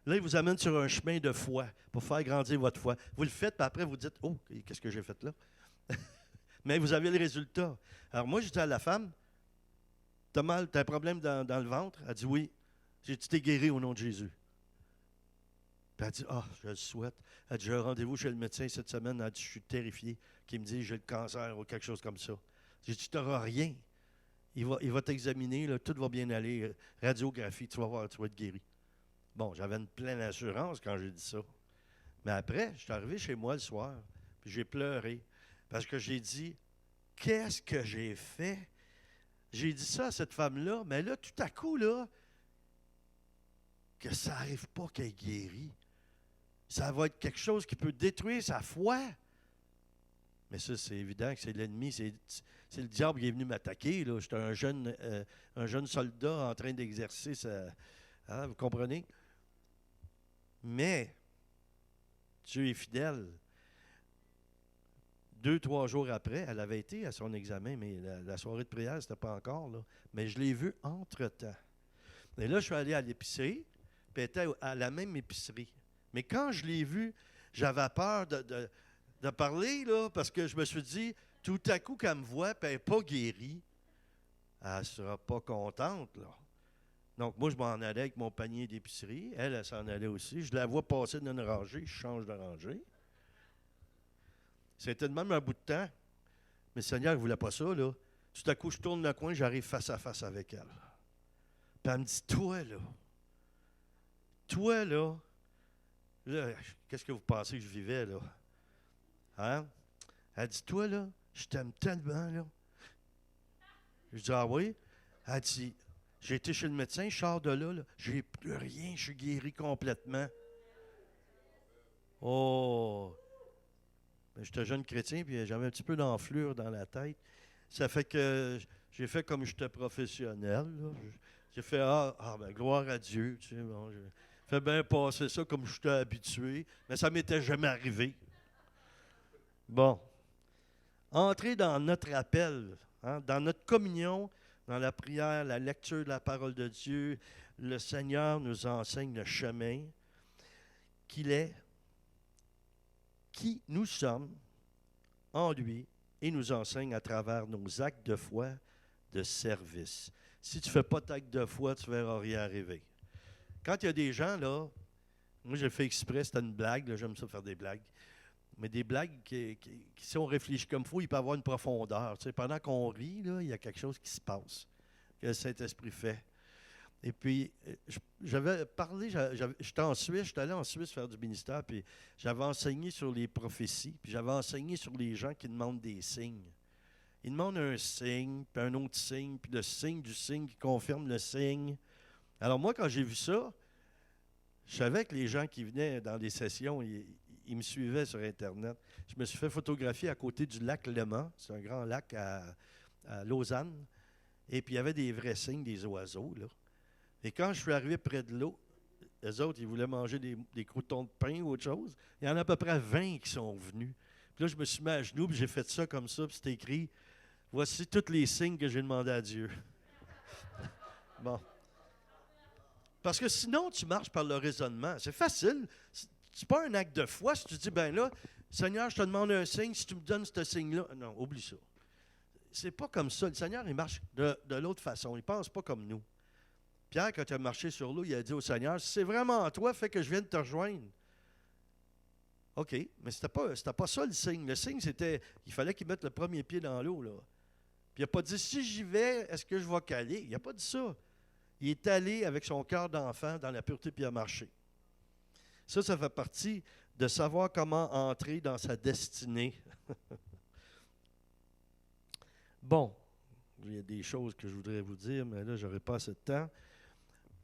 Là, il vous amène sur un chemin de foi pour faire grandir votre foi. Vous le faites, puis après, vous dites « Oh, qu'est-ce que j'ai fait là? » Mais vous avez le résultat. Alors moi, je dis à la femme, « T'as mal, t'as un problème dans le ventre? » Elle dit « Oui. » J'ai dit « T'es guéri au nom de Jésus. » Puis elle dit « Ah, je le souhaite. » Elle dit « J'ai un rendez-vous chez le médecin cette semaine. » Elle dit « Je suis terrifié. » Qui me dit « J'ai le cancer ou quelque chose comme ça. » J'ai dit « Tu n'auras rien. Il va t'examiner, là, tout va bien aller. Radiographie, tu vas voir, tu vas être guéri. » Bon, j'avais une pleine assurance quand j'ai dit ça. Mais après, je suis arrivé chez moi le soir, puis j'ai pleuré. Parce que j'ai dit, qu'est-ce que j'ai fait? J'ai dit ça à cette femme-là, mais là, tout à coup, là, que ça n'arrive pas qu'elle est guérie. Ça va être quelque chose qui peut détruire sa foi. Mais ça, c'est évident que c'est l'ennemi, c'est le diable qui est venu m'attaquer. Là. J'étais un jeune soldat en train d'exercer sa... Hein, vous comprenez? Mais Dieu est fidèle. 2-3 jours après, elle avait été à son examen, mais la soirée de prière, ce n'était pas encore. Là. Mais je l'ai vue entre-temps. Et là, je suis allé à l'épicerie, puis elle était à la même épicerie. Mais quand je l'ai vue, j'avais peur de parler, là, parce que je me suis dit, tout à coup, qu'elle me voit, puis elle n'est pas guérie, elle ne sera pas contente, là. Donc, moi, je m'en allais avec mon panier d'épicerie. Elle s'en allait aussi. Je la vois passer dans une rangée. Je change de rangée. C'était de même un bout de temps. Mais le Seigneur ne voulait pas ça, là. Tout à coup, je tourne le coin, j'arrive face à face avec elle. Puis elle me dit, toi, là, qu'est-ce que vous pensez que je vivais, là? Hein? Elle dit, toi, là, je t'aime tellement, là. Je dis, ah oui? Elle dit, j'ai été chez le médecin, je sors de là, j'ai plus rien, je suis guéri complètement. Oh! Ben, j'étais jeune chrétien, puis j'avais un petit peu d'enflure dans la tête. Ça fait que j'ai fait comme j'étais professionnel. Là. J'ai fait, ben, gloire à Dieu. Tu sais, bon, j'ai fait bien passer ça comme j'étais habitué, mais ça m'était jamais arrivé. Bon. Entrer dans notre appel, hein, dans notre communion, dans la prière, la lecture de la parole de Dieu, le Seigneur nous enseigne le chemin qu'il est, qui nous sommes en lui, et nous enseigne à travers nos actes de foi de service. Si tu ne fais pas d'actes de foi, tu ne verras rien arriver. Quand il y a des gens, là, moi j'ai fait exprès, c'était une blague, là, j'aime ça faire des blagues, mais des blagues qui si on réfléchit comme il faut, il peut avoir une profondeur. Tu sais, pendant qu'on rit, là, il y a quelque chose qui se passe, que le Saint-Esprit fait. Et puis, j'avais parlé, j'étais en Suisse, j'étais allé en Suisse faire du ministère, puis j'avais enseigné sur les prophéties, puis j'avais enseigné sur les gens qui demandent des signes. Ils demandent un signe, puis un autre signe, puis le signe du signe qui confirme le signe. Alors moi, quand j'ai vu ça, je savais que les gens qui venaient dans les sessions, ils me suivaient sur Internet. Je me suis fait photographier à côté du lac Léman, c'est un grand lac à Lausanne, et puis il y avait des vrais signes, des oiseaux, là. Et quand je suis arrivé près de l'eau, les autres, ils voulaient manger des croûtons de pain ou autre chose. Il y en a à peu près 20 qui sont venus. Puis là, je me suis mis à genoux, puis j'ai fait ça comme ça, puis c'était écrit « Voici tous les signes que j'ai demandé à Dieu. » Bon. Parce que sinon, tu marches par le raisonnement. C'est facile. C'est pas un acte de foi si tu dis « Ben là, Seigneur, je te demande un signe, si tu me donnes ce signe-là. » Non, oublie ça. C'est pas comme ça. Le Seigneur, il marche de l'autre façon. Il pense pas comme nous. Pierre, quand il a marché sur l'eau, il a dit au Seigneur, si c'est vraiment toi, fais que je vienne te rejoindre. OK, mais c'était pas ça le signe. Le signe, c'était, il fallait qu'il mette le premier pied dans l'eau, là. Puis il n'a pas dit, si j'y vais, est-ce que je vais caler? Il n'a pas dit ça. Il est allé avec son cœur d'enfant dans la pureté, puis il a marché. Ça fait partie de savoir comment entrer dans sa destinée. Bon, il y a des choses que je voudrais vous dire, mais là, je n'aurai pas assez de temps.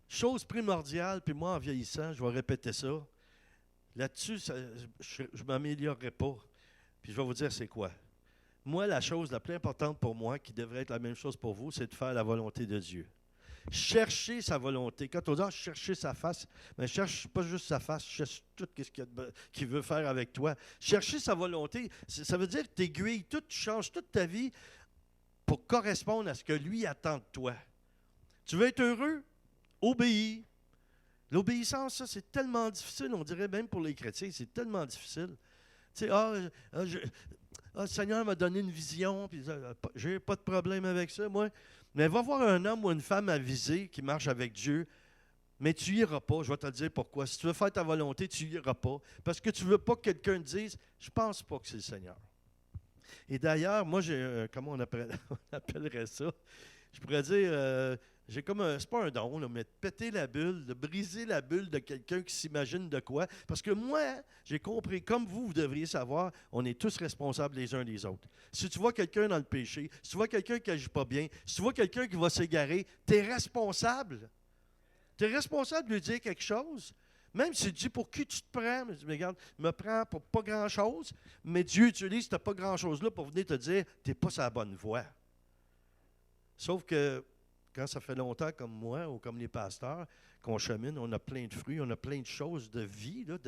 Chose primordiale, puis moi, en vieillissant, je vais répéter ça. Là-dessus, je ne m'améliorerai pas. Puis je vais vous dire c'est quoi. Moi, la chose la plus importante pour moi, qui devrait être la même chose pour vous, c'est de faire la volonté de Dieu. Chercher sa volonté. Quand on dit chercher sa face, mais cherche pas juste sa face, cherche tout ce qu'il veut faire avec toi. Chercher sa volonté, ça veut dire que tu aiguilles tout, tu changes toute ta vie pour correspondre à ce que lui attend de toi. Tu veux être heureux? Obéis. L'obéissance, ça, c'est tellement difficile, on dirait même pour les chrétiens, c'est tellement difficile. Tu sais, le Seigneur m'a donné une vision, puis j'ai pas de problème avec ça, moi. Mais va voir un homme ou une femme avisée qui marche avec Dieu, mais tu n'iras pas, je vais te dire pourquoi. Si tu veux faire ta volonté, tu n'iras pas, parce que tu ne veux pas que quelqu'un te dise, je pense pas que c'est le Seigneur. Et d'ailleurs, moi, comment on appellerait ça? Je pourrais dire, j'ai comme c'est pas un don, là, mais de péter la bulle, de briser la bulle de quelqu'un qui s'imagine de quoi. Parce que moi, j'ai compris, comme vous devriez savoir, on est tous responsables les uns des autres. Si tu vois quelqu'un dans le péché, si tu vois quelqu'un qui n'agit pas bien, si tu vois quelqu'un qui va s'égarer, tu es responsable. Tu es responsable de lui dire quelque chose. Même si tu dis pour qui tu te prends, mais regarde, me prends pour pas grand-chose, mais Dieu utilise ce pas grand-chose-là pour venir te dire, tu n'es pas sur la bonne voie. Sauf que quand ça fait longtemps comme moi ou comme les pasteurs qu'on chemine, on a plein de fruits, on a plein de choses de vie, là,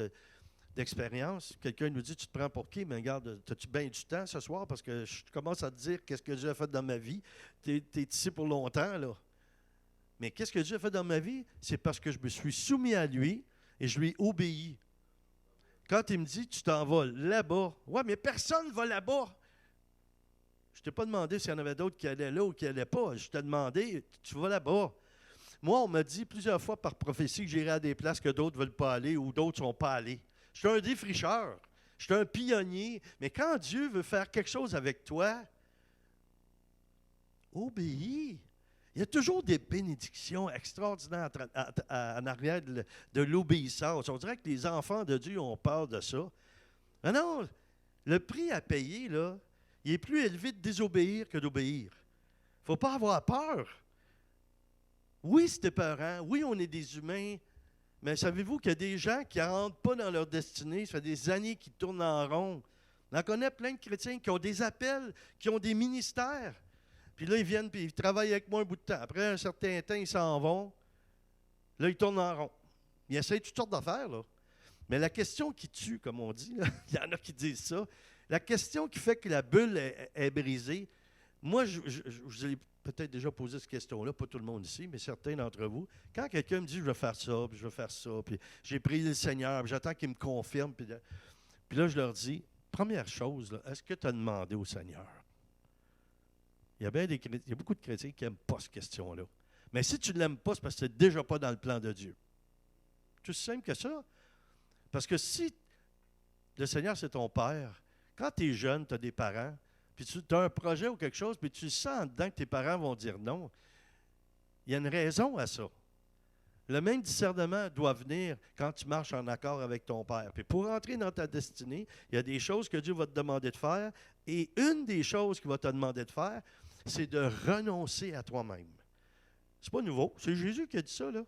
d'expérience. Quelqu'un nous dit, tu te prends pour qui? Mais regarde, as-tu bien du temps ce soir? Parce que je commence à te dire qu'est-ce que Dieu a fait dans ma vie. Tu es ici pour longtemps, là. Mais qu'est-ce que Dieu a fait dans ma vie? C'est parce que je me suis soumis à lui et je lui ai obéi. Quand il me dit, tu t'en vas là-bas. Ouais, mais personne ne va là-bas. Je ne t'ai pas demandé s'il y en avait d'autres qui allaient là ou qui n'allaient pas. Je t'ai demandé, tu vas là-bas. Moi, on m'a dit plusieurs fois par prophétie que j'irais à des places que d'autres ne veulent pas aller ou d'autres ne sont pas allés. Je suis un défricheur. Je suis un pionnier. Mais quand Dieu veut faire quelque chose avec toi, obéis. Il y a toujours des bénédictions extraordinaires en arrière de l'obéissance. On dirait que les enfants de Dieu ont peur de ça. Mais non, Le prix à payer, là, il est plus élevé de désobéir que d'obéir. Il ne faut pas avoir peur. Oui, c'est épeurant. Oui, on est des humains. Mais savez-vous qu'il y a des gens qui ne rentrent pas dans leur destinée? Ça fait des années qu'ils tournent en rond. On en connaît plein de chrétiens qui ont des appels, qui ont des ministères. Puis là, ils viennent puis ils travaillent avec moi un bout de temps. Après un certain temps, ils s'en vont. Là, ils tournent en rond. Ils essayent toutes sortes d'affaires, là. Mais la question qui tue, comme on dit, là, il y en a qui disent ça, la question qui fait que la bulle est brisée, moi, je vous ai peut-être déjà posé cette question-là, pas tout le monde ici, mais certains d'entre vous. Quand quelqu'un me dit « je vais faire ça, puis je vais faire ça », puis j'ai prié le Seigneur, puis j'attends qu'il me confirme, puis là, je leur dis, première chose, là, est-ce que tu as demandé au Seigneur? Il y a beaucoup de chrétiens qui n'aiment pas cette question-là. Mais si tu ne l'aimes pas, c'est parce que tu n'es déjà pas dans le plan de Dieu. C'est aussi simple que ça. Parce que si le Seigneur, c'est ton Père, quand tu es jeune, tu as des parents, puis tu as un projet ou quelque chose, puis tu sens en dedans que tes parents vont dire non, il y a une raison à ça. Le même discernement doit venir quand tu marches en accord avec ton Père. Puis pour entrer dans ta destinée, il y a des choses que Dieu va te demander de faire, et une des choses qu'il va te demander de faire, c'est de renoncer à toi-même. C'est pas nouveau, c'est Jésus qui a dit ça, là.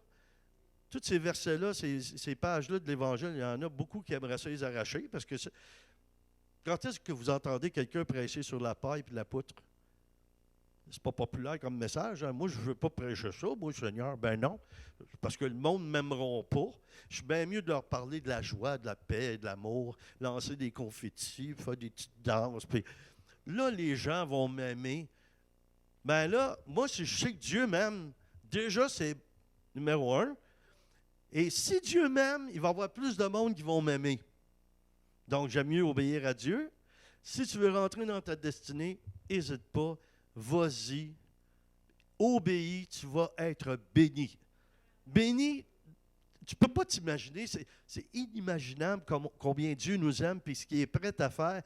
Tous ces versets-là, ces pages-là de l'Évangile, il y en a beaucoup qui aimeraient ça les arracher, parce que quand est-ce que vous entendez quelqu'un prêcher sur la paille et la poutre? C'est pas populaire comme message. Hein? Moi, je ne veux pas prêcher ça, moi, Seigneur. Ben non, parce que le monde ne m'aimeront pas. Je suis bien mieux de leur parler de la joie, de la paix, de l'amour, lancer des confettis, faire des petites danses. Puis là, les gens vont m'aimer. Ben là, moi, si je sais que Dieu m'aime, déjà, c'est numéro un. Et si Dieu m'aime, il va y avoir plus de monde qui vont m'aimer. Donc, j'aime mieux obéir à Dieu. Si tu veux rentrer dans ta destinée, n'hésite pas, vas-y, obéis, tu vas être béni. Béni, tu ne peux pas t'imaginer, c'est inimaginable combien Dieu nous aime et ce qu'il est prêt à faire.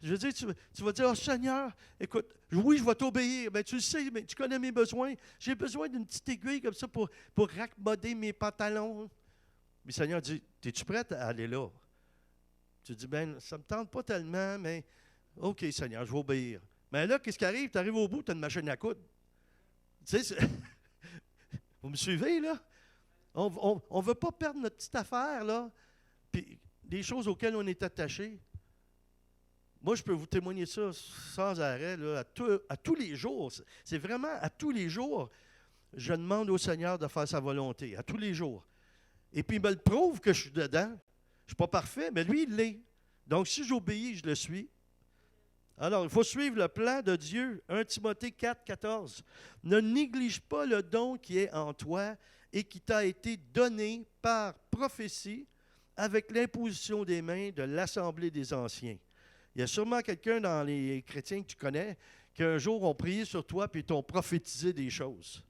Je veux dire, tu vas dire, oh Seigneur, écoute, oui, je vais t'obéir. Ben, tu le sais, mais tu connais mes besoins. J'ai besoin d'une petite aiguille comme ça pour raccommoder mes pantalons. Mais le Seigneur dit, es-tu prête à aller là? Tu dis, ben, ça ne me tente pas tellement, mais OK, Seigneur, je vais obéir. Mais là, qu'est-ce qui arrive? Tu arrives au bout, tu as une machine à coudre. Tu sais, vous me suivez, là? On ne veut pas perdre notre petite affaire, là, puis des choses auxquelles on est attaché. Moi, je peux vous témoigner ça sans arrêt, là, à tous les jours. C'est vraiment à tous les jours, je demande au Seigneur de faire sa volonté, à tous les jours. Et puis, il me le prouve que je suis dedans. Je ne suis pas parfait, mais lui, il l'est. Donc, si j'obéis, je le suis. Alors, il faut suivre le plan de Dieu. 1 Timothée 4, 14. Ne néglige pas le don qui est en toi et qui t'a été donné par prophétie avec l'imposition des mains de l'Assemblée des anciens. Il y a sûrement quelqu'un dans les chrétiens que tu connais qu'un jour ont prié sur toi et t'ont prophétisé des choses.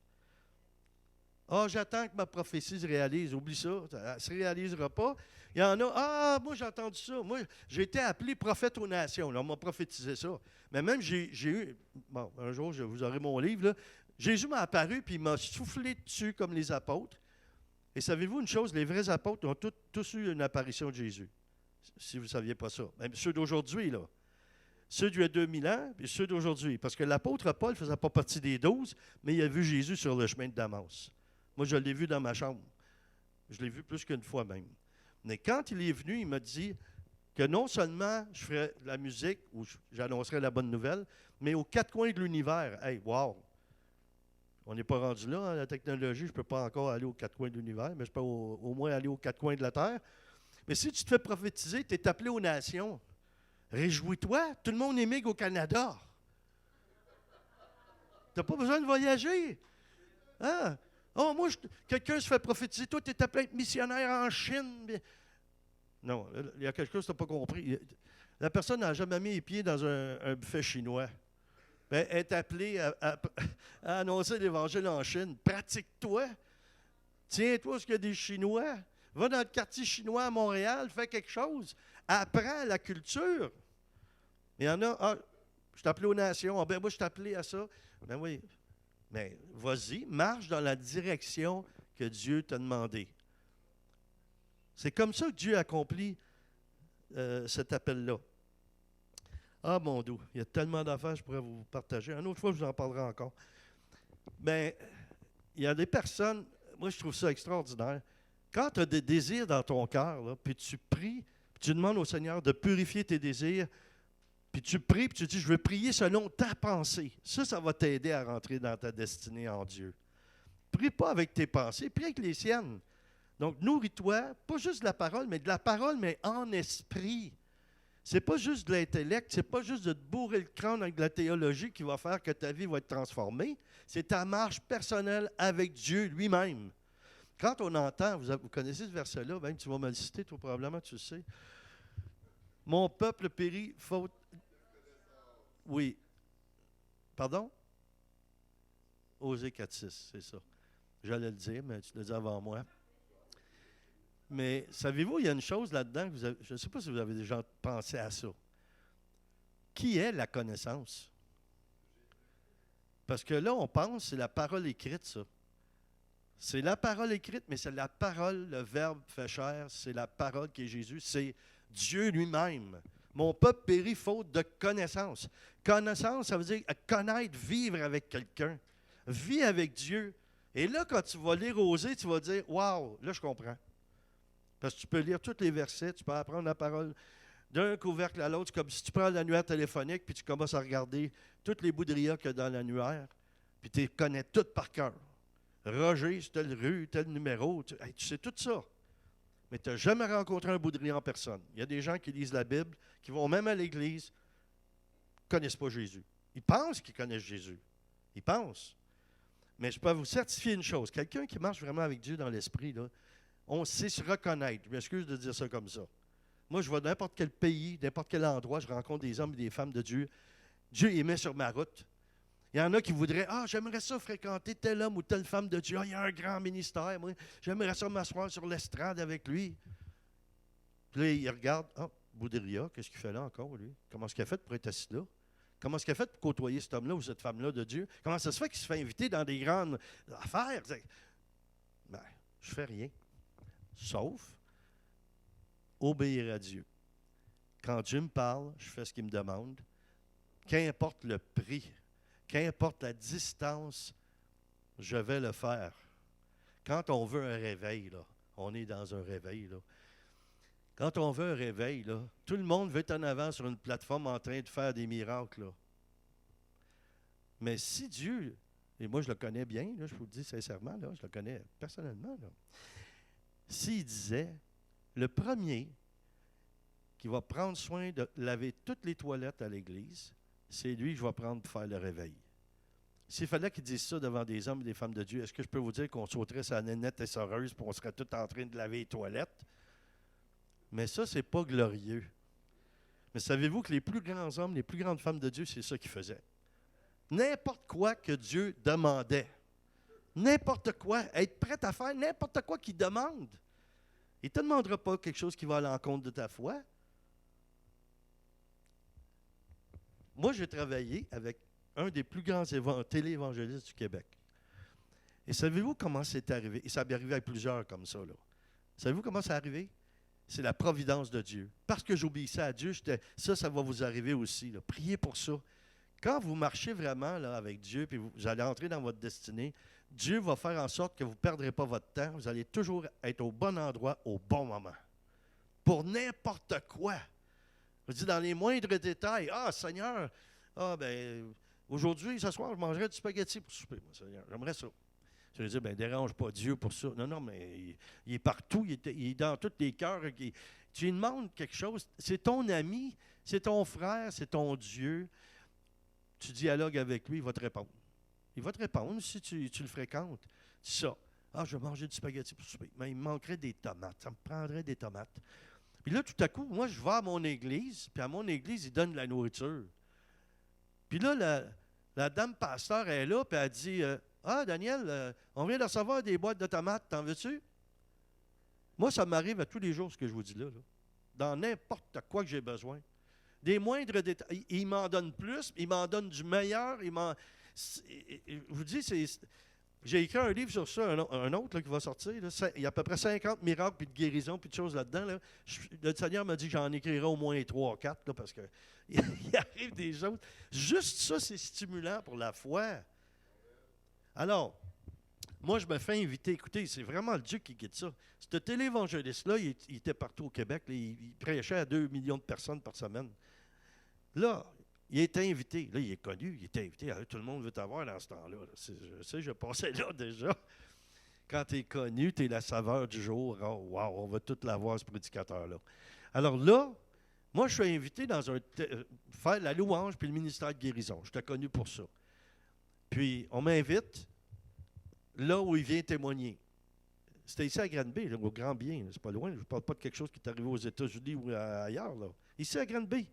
Ah, j'attends que ma prophétie se réalise. Oublie ça, ça ne se réalisera pas. Il y en a, ah, moi j'ai entendu ça. Moi, j'ai été appelé prophète aux nations. Là, on m'a prophétisé ça. Mais même, j'ai eu, bon, un jour, vous aurez mon livre, là. Jésus m'a apparu puis il m'a soufflé dessus comme les apôtres. Et savez-vous une chose, les vrais apôtres ont tous eu une apparition de Jésus. Si vous ne saviez pas ça. Même ceux d'aujourd'hui, là. Ceux d'il y a 2000 ans, et ceux d'aujourd'hui. Parce que l'apôtre Paul ne faisait pas partie des 12, mais il a vu Jésus sur le chemin de Damas. Moi, je l'ai vu dans ma chambre. Je l'ai vu plus qu'une fois même. Mais quand il est venu, il m'a dit que non seulement je ferais de la musique ou j'annoncerais la bonne nouvelle, mais aux quatre coins de l'univers. Hey, wow! On n'est pas rendu là, hein, la technologie, je ne peux pas encore aller aux quatre coins de l'univers, mais je peux au moins aller aux quatre coins de la Terre. Mais si tu te fais prophétiser, tu es appelé aux nations. Réjouis-toi, tout le monde émigre au Canada. Tu n'as pas besoin de voyager. Hein? Oh, moi, quelqu'un se fait prophétiser, toi, tu es appelé à être missionnaire en Chine. Non, il y a quelque chose que tu n'as pas compris. La personne n'a jamais mis les pieds dans un buffet chinois. Elle est appelée à annoncer l'Évangile en Chine. Pratique-toi. Tiens-toi ce qu'il y a des Chinois. Va dans le quartier chinois à Montréal, fais quelque chose. Apprends la culture. Il y en a, ah, je t'ai appelé aux nations. Ah, ben moi, je t'ai appelé à ça. Ben oui. Mais vas-y, marche dans la direction que Dieu t'a demandé. C'est comme ça que Dieu accomplit cet appel-là. Ah, mon Dieu, il y a tellement d'affaires que je pourrais vous partager. Une autre fois, je vous en parlerai encore. Mais il y a des personnes, moi, je trouve ça extraordinaire. Quand tu as des désirs dans ton cœur, là, puis tu pries, puis tu demandes au Seigneur de purifier tes désirs, puis tu pries, puis tu dis, je veux prier selon ta pensée. Ça va t'aider à rentrer dans ta destinée en Dieu. Prie pas avec tes pensées, prie avec les siennes. Donc, nourris-toi, pas juste de la parole, mais de la parole, mais en esprit. C'est pas juste de l'intellect, c'est pas juste de te bourrer le crâne avec de la théologie qui va faire que ta vie va être transformée. C'est ta marche personnelle avec Dieu lui-même. Quand on entend, vous connaissez ce verset-là, même tu vas me le citer, toi probablement tu le sais. Mon peuple périt faute. Oui. Pardon? Osée 4.6, c'est ça. J'allais le dire, mais tu l'as dit avant moi. Mais savez-vous, il y a une chose là-dedans, je ne sais pas si vous avez déjà pensé à ça. Qui est la connaissance? Parce que là, on pense, c'est la parole écrite, ça. C'est la parole écrite, mais c'est la parole, le Verbe fait chair, c'est la parole qui est Jésus, c'est Dieu lui-même. Mon peuple périt faute de connaissance. Connaissance, ça veut dire connaître, vivre avec quelqu'un. Vis avec Dieu. Et là, quand tu vas lire Osée, tu vas dire, waouh, là, je comprends. Parce que tu peux lire tous les versets, tu peux apprendre la parole d'un couvercle à l'autre. C'est comme si tu prends l'annuaire téléphonique puis tu commences à regarder tous les boudrias qu'il y a dans l'annuaire, puis tu les connais toutes par cœur. Roger, c'est telle rue, tel numéro, tu sais tout ça. Mais tu n'as jamais rencontré un boudrier en personne. Il y a des gens qui lisent la Bible, qui vont même à l'église, ne connaissent pas Jésus. Ils pensent qu'ils connaissent Jésus. Ils pensent. Mais je peux vous certifier une chose. Quelqu'un qui marche vraiment avec Dieu dans l'esprit, là, on sait se reconnaître. Je m'excuse de dire ça comme ça. Moi, je vais dans n'importe quel pays, n'importe quel endroit, je rencontre des hommes et des femmes de Dieu. Dieu les met sur ma route. Il y en a qui voudraient, j'aimerais ça fréquenter tel homme ou telle femme de Dieu. Il y a un grand ministère. Moi, j'aimerais ça m'asseoir sur l'estrade avec lui. Puis là, il regarde, Boudria, qu'est-ce qu'il fait là encore, lui? Comment est-ce qu'il a fait pour être assis là? Comment est-ce qu'il a fait pour côtoyer cet homme-là ou cette femme-là de Dieu? Comment ça se fait qu'il se fait inviter dans des grandes affaires? Ben, je fais rien. Sauf obéir à Dieu. Quand Dieu me parle, je fais ce qu'il me demande. Qu'importe le prix, qu'importe la distance, je vais le faire. Quand on veut un réveil, là, on est dans un réveil. Là. Quand on veut un réveil, là, tout le monde veut être en avant sur une plateforme en train de faire des miracles. Là. Mais si Dieu, et moi je le connais bien, là, je vous le dis sincèrement, là, je le connais personnellement, là. S'il disait, le premier qui va prendre soin de laver toutes les toilettes à l'église, c'est lui que je vais prendre pour faire le réveil. S'il fallait qu'il dise ça devant des hommes et des femmes de Dieu, est-ce que je peux vous dire qu'on sauterait sa nénette essoreuse et on serait tous en train de laver les toilettes? Mais ça, c'est pas glorieux. Mais savez-vous que les plus grands hommes, les plus grandes femmes de Dieu, c'est ça qu'ils faisaient. N'importe quoi que Dieu demandait. N'importe quoi, être prêt à faire n'importe quoi qu'il demande. Il ne te demandera pas quelque chose qui va à l'encontre de ta foi. Moi, j'ai travaillé avec un des plus grands téléévangélistes du Québec. Et savez-vous comment c'est arrivé? Et ça m'est arrivé avec plusieurs comme ça. Là. Savez-vous comment c'est arrivé? C'est la providence de Dieu. Parce que j'obéissais à Dieu, ça va vous arriver aussi. Là. Priez pour ça. Quand vous marchez vraiment là, avec Dieu, puis vous allez entrer dans votre destinée, Dieu va faire en sorte que vous ne perdrez pas votre temps. Vous allez toujours être au bon endroit, au bon moment. Pour n'importe quoi. Je dis dans les moindres détails. Seigneur, aujourd'hui, ce soir, je mangerai du spaghetti pour souper, moi, Seigneur. J'aimerais ça. Je vais dire, dérange pas Dieu pour ça. Non, mais il est partout, il est dans tous les cœurs. Tu lui demandes quelque chose, c'est ton ami, c'est ton frère, c'est ton Dieu. Tu dialogues avec lui, il va te répondre. Il va te répondre si tu le fréquentes. Ça. Je vais manger du spaghetti pour souper. Mais il me manquerait des tomates. Ça me prendrait des tomates. Puis là, tout à coup, moi, je vais à mon église, puis à mon église, ils donnent de la nourriture. Puis là, la dame pasteur est là, puis elle dit, Daniel, on vient de recevoir des boîtes de tomates, t'en veux-tu? Moi, ça m'arrive à tous les jours, ce que je vous dis là. Dans n'importe quoi que j'ai besoin. Des moindres détails. Il m'en donne plus, il m'en donne du meilleur. Je vous dis, J'ai écrit un livre sur ça, un autre là, qui va sortir. Là. Il y a à peu près 50 miracles, puis de guérison, puis de choses là-dedans. Là. Le Seigneur m'a dit que j'en écrirai au moins 3 ou 4, là, parce qu'il arrive des choses. Juste ça, c'est stimulant pour la foi. Alors, moi, je me fais inviter. Écoutez, c'est vraiment le Dieu qui guide ça. Ce télévangéliste-là, il était partout au Québec. Là, il prêchait à 2 millions de personnes par semaine. Là, il était invité. Là, il est connu. Il était invité. Alors, tout le monde veut t'avoir dans ce temps-là. Là. Je sais, je passais là déjà. Quand tu es connu, tu es la saveur du jour. Oh, wow, on va tout l'avoir, ce prédicateur-là. Alors là, moi, je suis invité dans faire la louange puis le ministère de guérison. J'étais connu pour ça. Puis, on m'invite là où il vient témoigner. C'était ici à Granby, là, au Grand Bien. C'est pas loin. Je ne parle pas de quelque chose qui est arrivé aux États-Unis ou ailleurs. Là. Ici à Granby.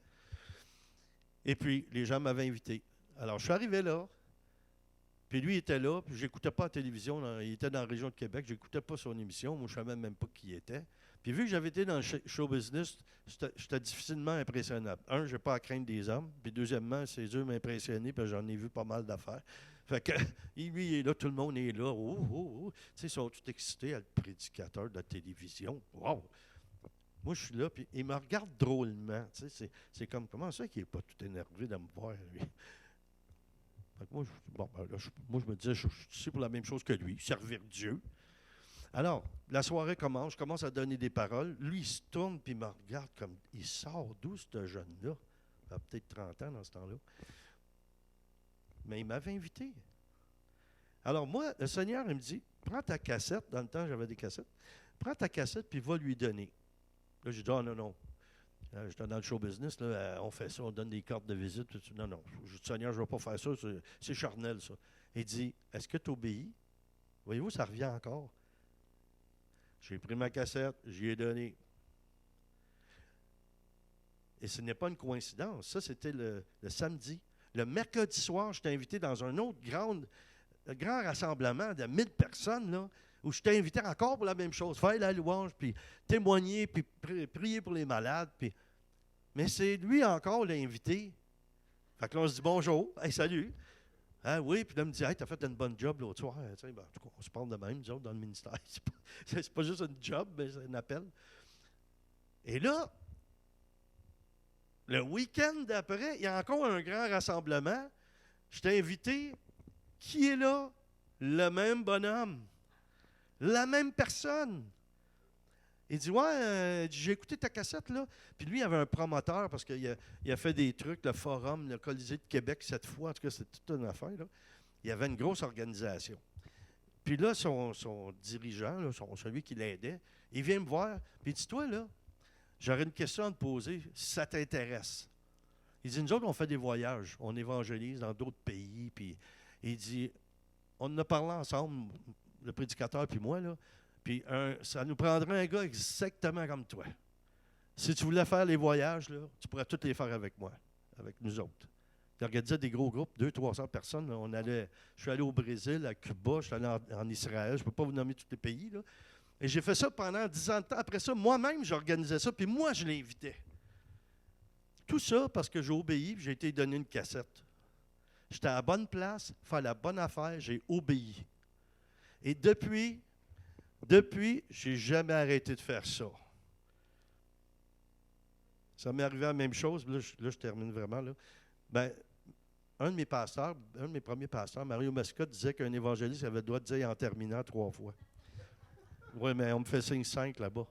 Et puis, les gens m'avaient invité. Alors, je suis arrivé là. Puis lui, il était là. Puis je n'écoutais pas la télévision. Il était dans la région de Québec. Je n'écoutais pas son émission. Moi, je ne savais même pas qui il était. Puis vu que j'avais été dans le show business, j'étais difficilement impressionnable. Un, je n'ai pas à craindre des hommes. Puis deuxièmement, ses yeux m'impressionnaient. Puis j'en ai vu pas mal d'affaires. Fait que lui, il est là. Tout le monde est là. Oh, oh, oh. Tu sais, ils sont tous excités à le prédicateur de la télévision. Wow! Moi, je suis là, puis il me regarde drôlement. Tu sais, c'est comme, comment ça qu'il n'est pas tout énervé de me voir, lui? Fait que moi, je me disais, je suis ici pour la même chose que lui, servir Dieu. Alors, la soirée commence, je commence à donner des paroles. Lui, il se tourne, puis il me regarde comme, il sort d'où, ce jeune-là? Il a peut-être 30 ans dans ce temps-là. Mais il m'avait invité. Alors moi, le Seigneur, il me dit, prends ta cassette, dans le temps, j'avais des cassettes, prends ta cassette, puis va lui donner. Là, j'ai dit, oh non. J'étais dans le show business, là, on fait ça, on donne des cartes de visite. Non. Je dis, Seigneur, je ne vais pas faire ça, c'est charnel, ça. Il dit, est-ce que tu obéis? Voyez-vous, ça revient encore. J'ai pris ma cassette, j'y ai donné. Et ce n'est pas une coïncidence. Ça, c'était le samedi. Le mercredi soir, j'étais invité dans un autre grand rassemblement de 1000 personnes, là, où je t'ai invité encore pour la même chose, faire la louange, puis témoigner, puis prier pour les malades. Mais c'est lui encore l'invité. Fait que là, on se dit bonjour, hey, salut. Ah oui, puis là, il me dit, hey, t'as fait une bonne job l'autre soir. En tout cas, on se parle de même, nous autres, dans le ministère. C'est pas juste un job, mais c'est un appel. Et là, le week-end d'après, il y a encore un grand rassemblement. Je t'ai invité. Qui est là? Le même bonhomme. La même personne. Il dit, ouais, j'ai écouté ta cassette, là. Puis lui, il avait un promoteur, parce qu'il a fait des trucs, le Forum, le Colisée de Québec, cette fois. En tout cas, c'est toute une affaire, là. Il y avait une grosse organisation. Puis là, son dirigeant, là, celui qui l'aidait, il vient me voir, puis il dit, toi, là, j'aurais une question à te poser, si ça t'intéresse. Il dit, nous autres, on fait des voyages, on évangélise dans d'autres pays, puis il dit, on en a parlé ensemble, le prédicateur puis moi, là, puis ça nous prendrait un gars exactement comme toi. Si tu voulais faire les voyages, là, tu pourrais tous les faire avec moi, avec nous autres. Il organisait des gros groupes, 200-300 personnes. Là, je suis allé au Brésil, à Cuba, je suis allé en Israël, je ne peux pas vous nommer tous les pays, là. Et j'ai fait ça pendant 10 ans de temps. Après ça, moi-même, j'organisais ça, puis moi, je l'invitais. Tout ça parce que j'ai obéi, puis j'ai été donné une cassette. J'étais à la bonne place, faire la bonne affaire, j'ai obéi. Et depuis, je n'ai jamais arrêté de faire ça. Ça m'est arrivé la même chose, là, je termine vraiment. Là. Ben, un de mes premiers pasteurs, Mario Mascotte, disait qu'un évangéliste avait le droit de dire en terminant 3 fois. Oui, mais on me fait signe 5 là-bas.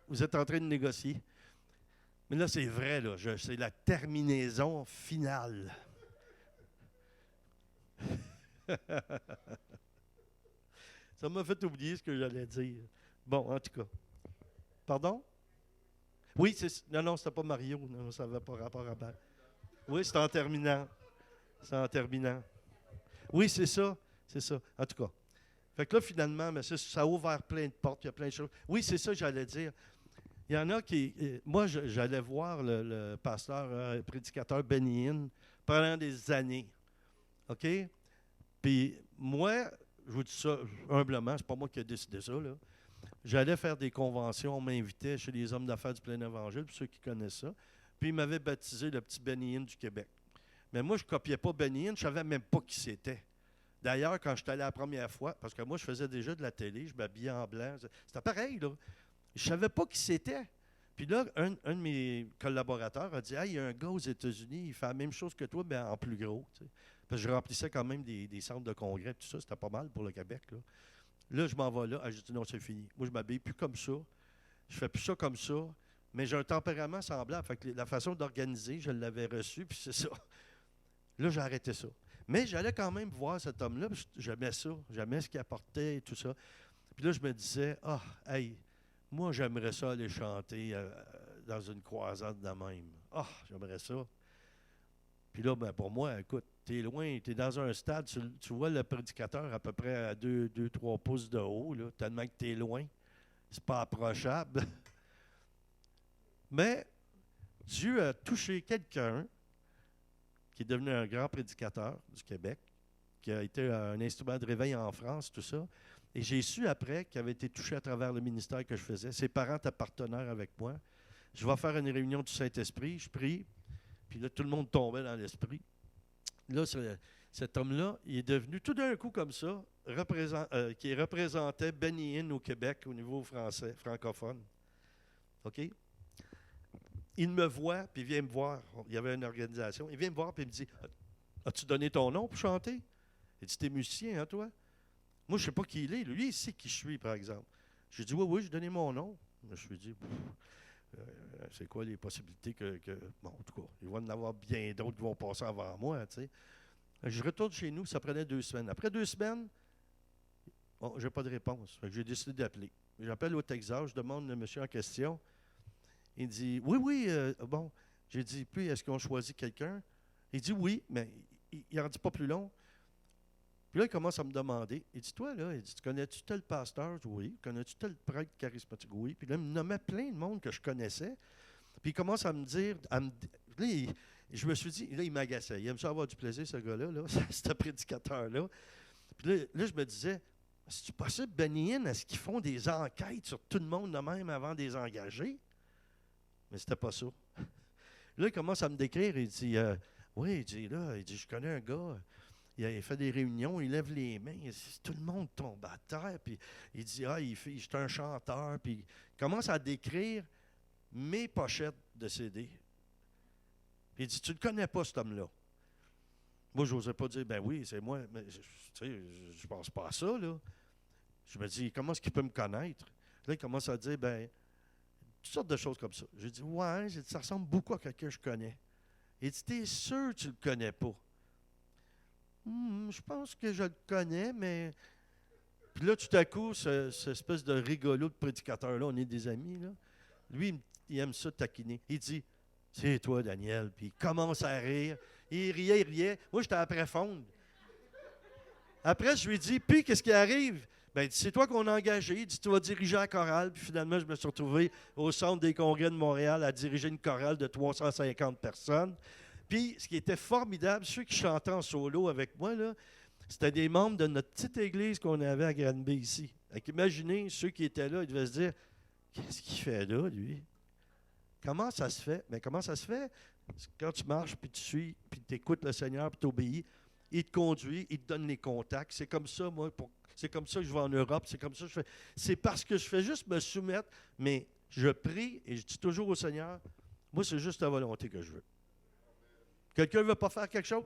Vous êtes en train de négocier. Mais là, c'est vrai, là, c'est la terminaison finale. Ça m'a fait oublier ce que j'allais dire. Bon, en tout cas. Pardon? Oui, non, c'était pas Mario. Non, ça n'avait pas rapport à ça. Oui, c'est en terminant. C'est en terminant. Oui, c'est ça. C'est ça. En tout cas. Fait que là, finalement, mais ça a ouvert plein de portes. Il y a plein de choses. Oui, c'est ça que j'allais dire. Il y en a qui... Moi, j'allais voir le pasteur, prédicateur Benny Hinn pendant des années. OK? Puis moi, je vous dis ça humblement, c'est pas moi qui ai décidé ça, là. J'allais faire des conventions, on m'invitait chez les hommes d'affaires du Plein Évangile, pour ceux qui connaissent ça. Puis ils m'avaient baptisé le petit Benny Hinn du Québec. Mais moi, je ne copiais pas Benny Hinn, je ne savais même pas qui c'était. D'ailleurs, quand je suis allé la première fois, parce que moi, je faisais déjà de la télé, je m'habillais en blanc. C'était pareil, là. Je ne savais pas qui c'était. Puis là, un de mes collaborateurs a dit, « Hey, il y a un gars aux États-Unis, il fait la même chose que toi, mais en plus gros. » Parce que je remplissais quand même des centres de congrès, tout ça. C'était pas mal pour le Québec, là. Là, je m'en vais là. Ah, j'ai dit, « Non, c'est fini. Moi, je m'habille plus comme ça. Je fais plus ça comme ça. » Mais j'ai un tempérament semblable. Fait que la façon d'organiser, je l'avais reçu, puis c'est ça. Là, j'ai arrêté ça. Mais j'allais quand même voir cet homme-là, puis j'aimais ça. J'aimais ce qu'il apportait et tout ça. Puis là, je me disais, ah, hey, moi, j'aimerais ça aller chanter dans une croisade de même. Ah, j'aimerais ça. Puis là, ben, pour moi, écoute, t'es loin, t'es dans un stade, tu vois le prédicateur à peu près à 2-3 pouces de haut, là, tellement que t'es loin. C'est pas approchable. Mais Dieu a touché quelqu'un qui est devenu un grand prédicateur du Québec, qui a été un instrument de réveil en France, tout ça. Et j'ai su après qu'il avait été touché à travers le ministère que je faisais. Ses parents étaient partenaires avec moi. Je vais faire une réunion du Saint-Esprit, je prie, puis là, tout le monde tombait dans l'esprit. Là, cet homme-là, il est devenu tout d'un coup comme ça, qui représentait Benny Hinn au Québec au niveau français, francophone. OK? Il me voit, puis il vient me voir. Il y avait une organisation. Il vient me voir, puis il me dit, « As-tu donné ton nom pour chanter? » Il dit, « T'es musicien, hein, toi? » Moi, je ne sais pas qui il est. Lui, il sait qui je suis, par exemple. J'ai dit, « Oui, oui, j'ai donné mon nom. » Je me suis dit, c'est quoi les possibilités que... Bon, en tout cas, il va y en avoir bien d'autres qui vont passer avant moi, tu sais. Je retourne chez nous, ça prenait 2 semaines. Après 2 semaines, bon, j'ai pas de réponse. J'ai décidé d'appeler. J'appelle au Texas, je demande le monsieur en question. Il dit, oui, oui, bon. J'ai dit, puis, est-ce qu'on choisit quelqu'un? Il dit, oui, mais il n'en dit pas plus long. Puis là, il commence à me demander. Il dit, toi, là, il dit, tu connais-tu tel pasteur? Oui. Connais-tu tel prêtre charismatique? Oui. Puis là, il me nommait plein de monde que je connaissais. Puis il commence à me dire, là, je me suis dit, là, il m'agaçait. Il aime ça avoir du plaisir, ce gars-là, là, ce prédicateur-là. Puis là, je me disais, c'est-tu possible, Benny Hinn, est-ce qu'ils font des enquêtes sur tout le monde de même avant de les engager? Mais c'était pas ça. Là, il commence à me décrire, il dit, oui, il dit, je connais un gars, il fait des réunions, il lève les mains, tout le monde tombe à terre, puis il dit, je suis un chanteur, puis il commence à décrire mes pochettes de CD. Puis il dit, tu ne le connais pas, cet homme-là. Moi, je n'osais pas dire, ben oui, c'est moi, mais tu sais, je pense pas à ça, là. Je me dis, comment est-ce qu'il peut me connaître? Là, il commence à dire, ben, toutes sortes de choses comme ça. J'ai dit, ouais, ça ressemble beaucoup à quelqu'un que je connais. Il dit, t'es sûr que tu ne le connais pas? Je pense que je le connais, mais... Puis là, tout à coup, cette espèce de rigolo de prédicateur-là, on est des amis, là. Lui, il aime ça taquiner. Il dit, c'est toi, Daniel. Puis il commence à rire. Il riait. Moi, j'étais après fondre. Après, je lui ai dit, puis qu'est-ce qui arrive? Ben, il dit, c'est toi qu'on a engagé. Il dit, tu vas diriger la chorale. Puis finalement, je me suis retrouvé au Centre des congrès de Montréal à diriger une chorale de 350 personnes. Puis, ce qui était formidable, ceux qui chantaient en solo avec moi, là, c'était des membres de notre petite église qu'on avait à Granby ici. Donc, imaginez, ceux qui étaient là, ils devaient se dire, qu'est-ce qu'il fait là, lui? Comment ça se fait? Mais comment ça se fait? Quand tu marches, puis tu suis, puis tu écoutes le Seigneur, puis tu obéis, il te conduit, il te donne les contacts. C'est comme ça, moi, c'est comme ça que je vais en Europe, c'est comme ça que je fais. C'est parce que je fais juste me soumettre, mais je prie et je dis toujours au Seigneur, moi, c'est juste ta volonté que je veux. Quelqu'un ne veut pas faire quelque chose?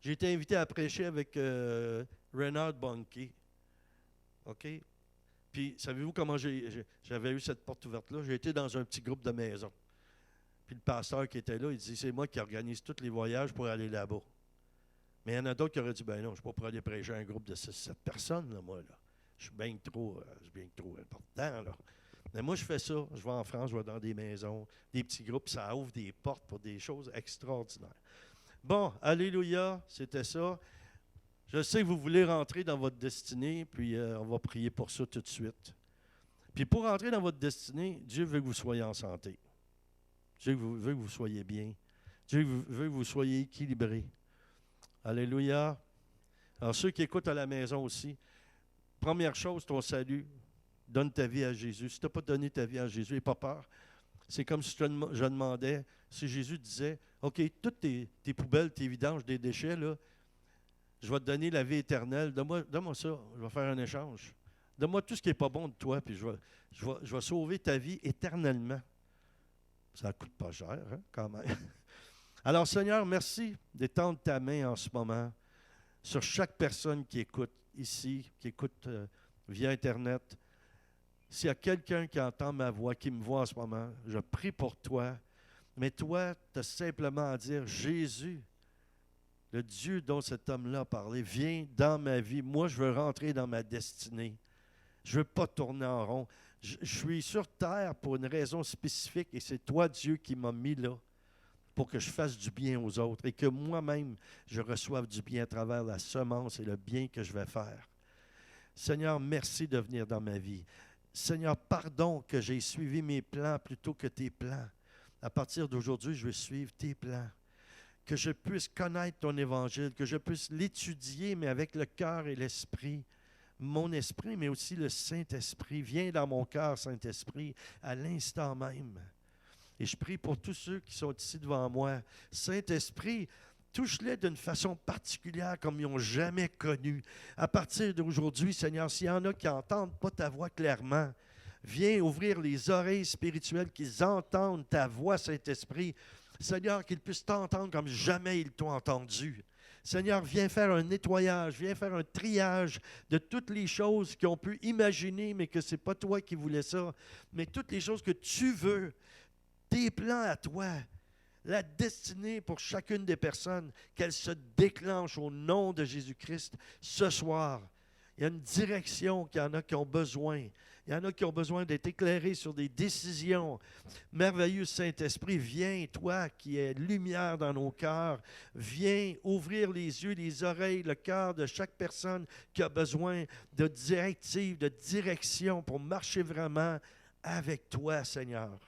J'ai été invité à prêcher avec Reinhard Bonnke. OK? Puis, savez-vous comment j'avais eu cette porte ouverte-là? J'ai été dans un petit groupe de maison. Puis le pasteur qui était là, il dit, c'est moi qui organise tous les voyages pour aller là-bas. Mais il y en a d'autres qui auraient dit, ben non, je ne suis pas pour aller prêcher un groupe de 6-7 personnes, là, moi, là. Je suis bien trop important, là. Mais moi, je fais ça. Je vais en France, je vais dans des maisons, des petits groupes, ça ouvre des portes pour des choses extraordinaires. Bon, alléluia, c'était ça. Je sais que vous voulez rentrer dans votre destinée, puis on va prier pour ça tout de suite. Puis pour rentrer dans votre destinée, Dieu veut que vous soyez en santé. Dieu veut que vous soyez bien. Dieu veut que vous soyez équilibrés. Alléluia. Alors, ceux qui écoutent à la maison aussi, première chose, ton salut, donne ta vie à Jésus. Si tu n'as pas donné ta vie à Jésus, n'aie pas peur. C'est comme si je demandais, si Jésus disait, OK, toutes tes poubelles, tes vidanges, des déchets, là, je vais te donner la vie éternelle. Donne-moi ça, je vais faire un échange. Donne-moi tout ce qui n'est pas bon de toi, puis je vais sauver ta vie éternellement. Ça ne coûte pas cher, hein, quand même. Alors, Seigneur, merci d'étendre ta main en ce moment sur chaque personne qui écoute ici, qui écoute via Internet. S'il y a quelqu'un qui entend ma voix, qui me voit en ce moment, je prie pour toi. Mais toi, tu as simplement à dire, Jésus, le Dieu dont cet homme-là a parlé, viens dans ma vie. Moi, je veux rentrer dans ma destinée. Je ne veux pas tourner en rond. Je suis sur terre pour une raison spécifique et c'est toi, Dieu, qui m'as mis là pour que je fasse du bien aux autres et que moi-même, je reçoive du bien à travers la semence et le bien que je vais faire. Seigneur, merci de venir dans ma vie. Seigneur, pardon que j'ai suivi mes plans plutôt que tes plans. À partir d'aujourd'hui, je vais suivre tes plans. Que je puisse connaître ton évangile, que je puisse l'étudier, mais avec le cœur et l'esprit. Mon esprit, mais aussi le Saint-Esprit. Viens dans mon cœur, Saint-Esprit, à l'instant même. Et je prie pour tous ceux qui sont ici devant moi. Saint-Esprit, touche-les d'une façon particulière comme ils n'ont jamais connu. À partir d'aujourd'hui, Seigneur, s'il y en a qui n'entendent pas ta voix clairement, viens ouvrir les oreilles spirituelles, qu'ils entendent ta voix, Saint-Esprit. Seigneur, qu'ils puissent t'entendre comme jamais ils t'ont entendu. Seigneur, viens faire un nettoyage, viens faire un triage de toutes les choses qu'ils ont pu imaginer, mais que ce n'est pas toi qui voulais ça, mais toutes les choses que tu veux, tes plans à toi, la destinée pour chacune des personnes, qu'elle se déclenche au nom de Jésus-Christ ce soir. Il y a une direction qu'il y en a qui ont besoin. Il y en a qui ont besoin d'être éclairés sur des décisions. Merveilleux Saint-Esprit, viens, toi qui es lumière dans nos cœurs, viens ouvrir les yeux, les oreilles, le cœur de chaque personne qui a besoin de directives, de direction pour marcher vraiment avec toi, Seigneur.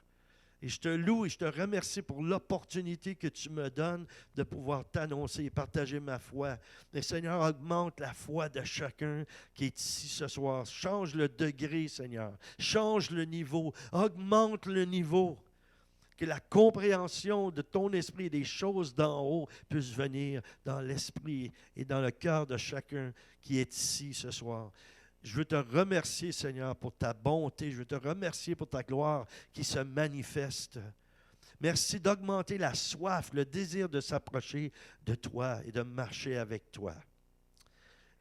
Et je te loue et je te remercie pour l'opportunité que tu me donnes de pouvoir t'annoncer et partager ma foi. Mais Seigneur, augmente la foi de chacun qui est ici ce soir. Change le degré, Seigneur. Change le niveau. Augmente le niveau. Que la compréhension de ton esprit et des choses d'en haut puisse venir dans l'esprit et dans le cœur de chacun qui est ici ce soir. Je veux te remercier, Seigneur, pour ta bonté. Je veux te remercier pour ta gloire qui se manifeste. Merci d'augmenter la soif, le désir de s'approcher de toi et de marcher avec toi.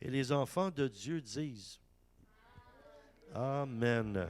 Et les enfants de Dieu disent Amen.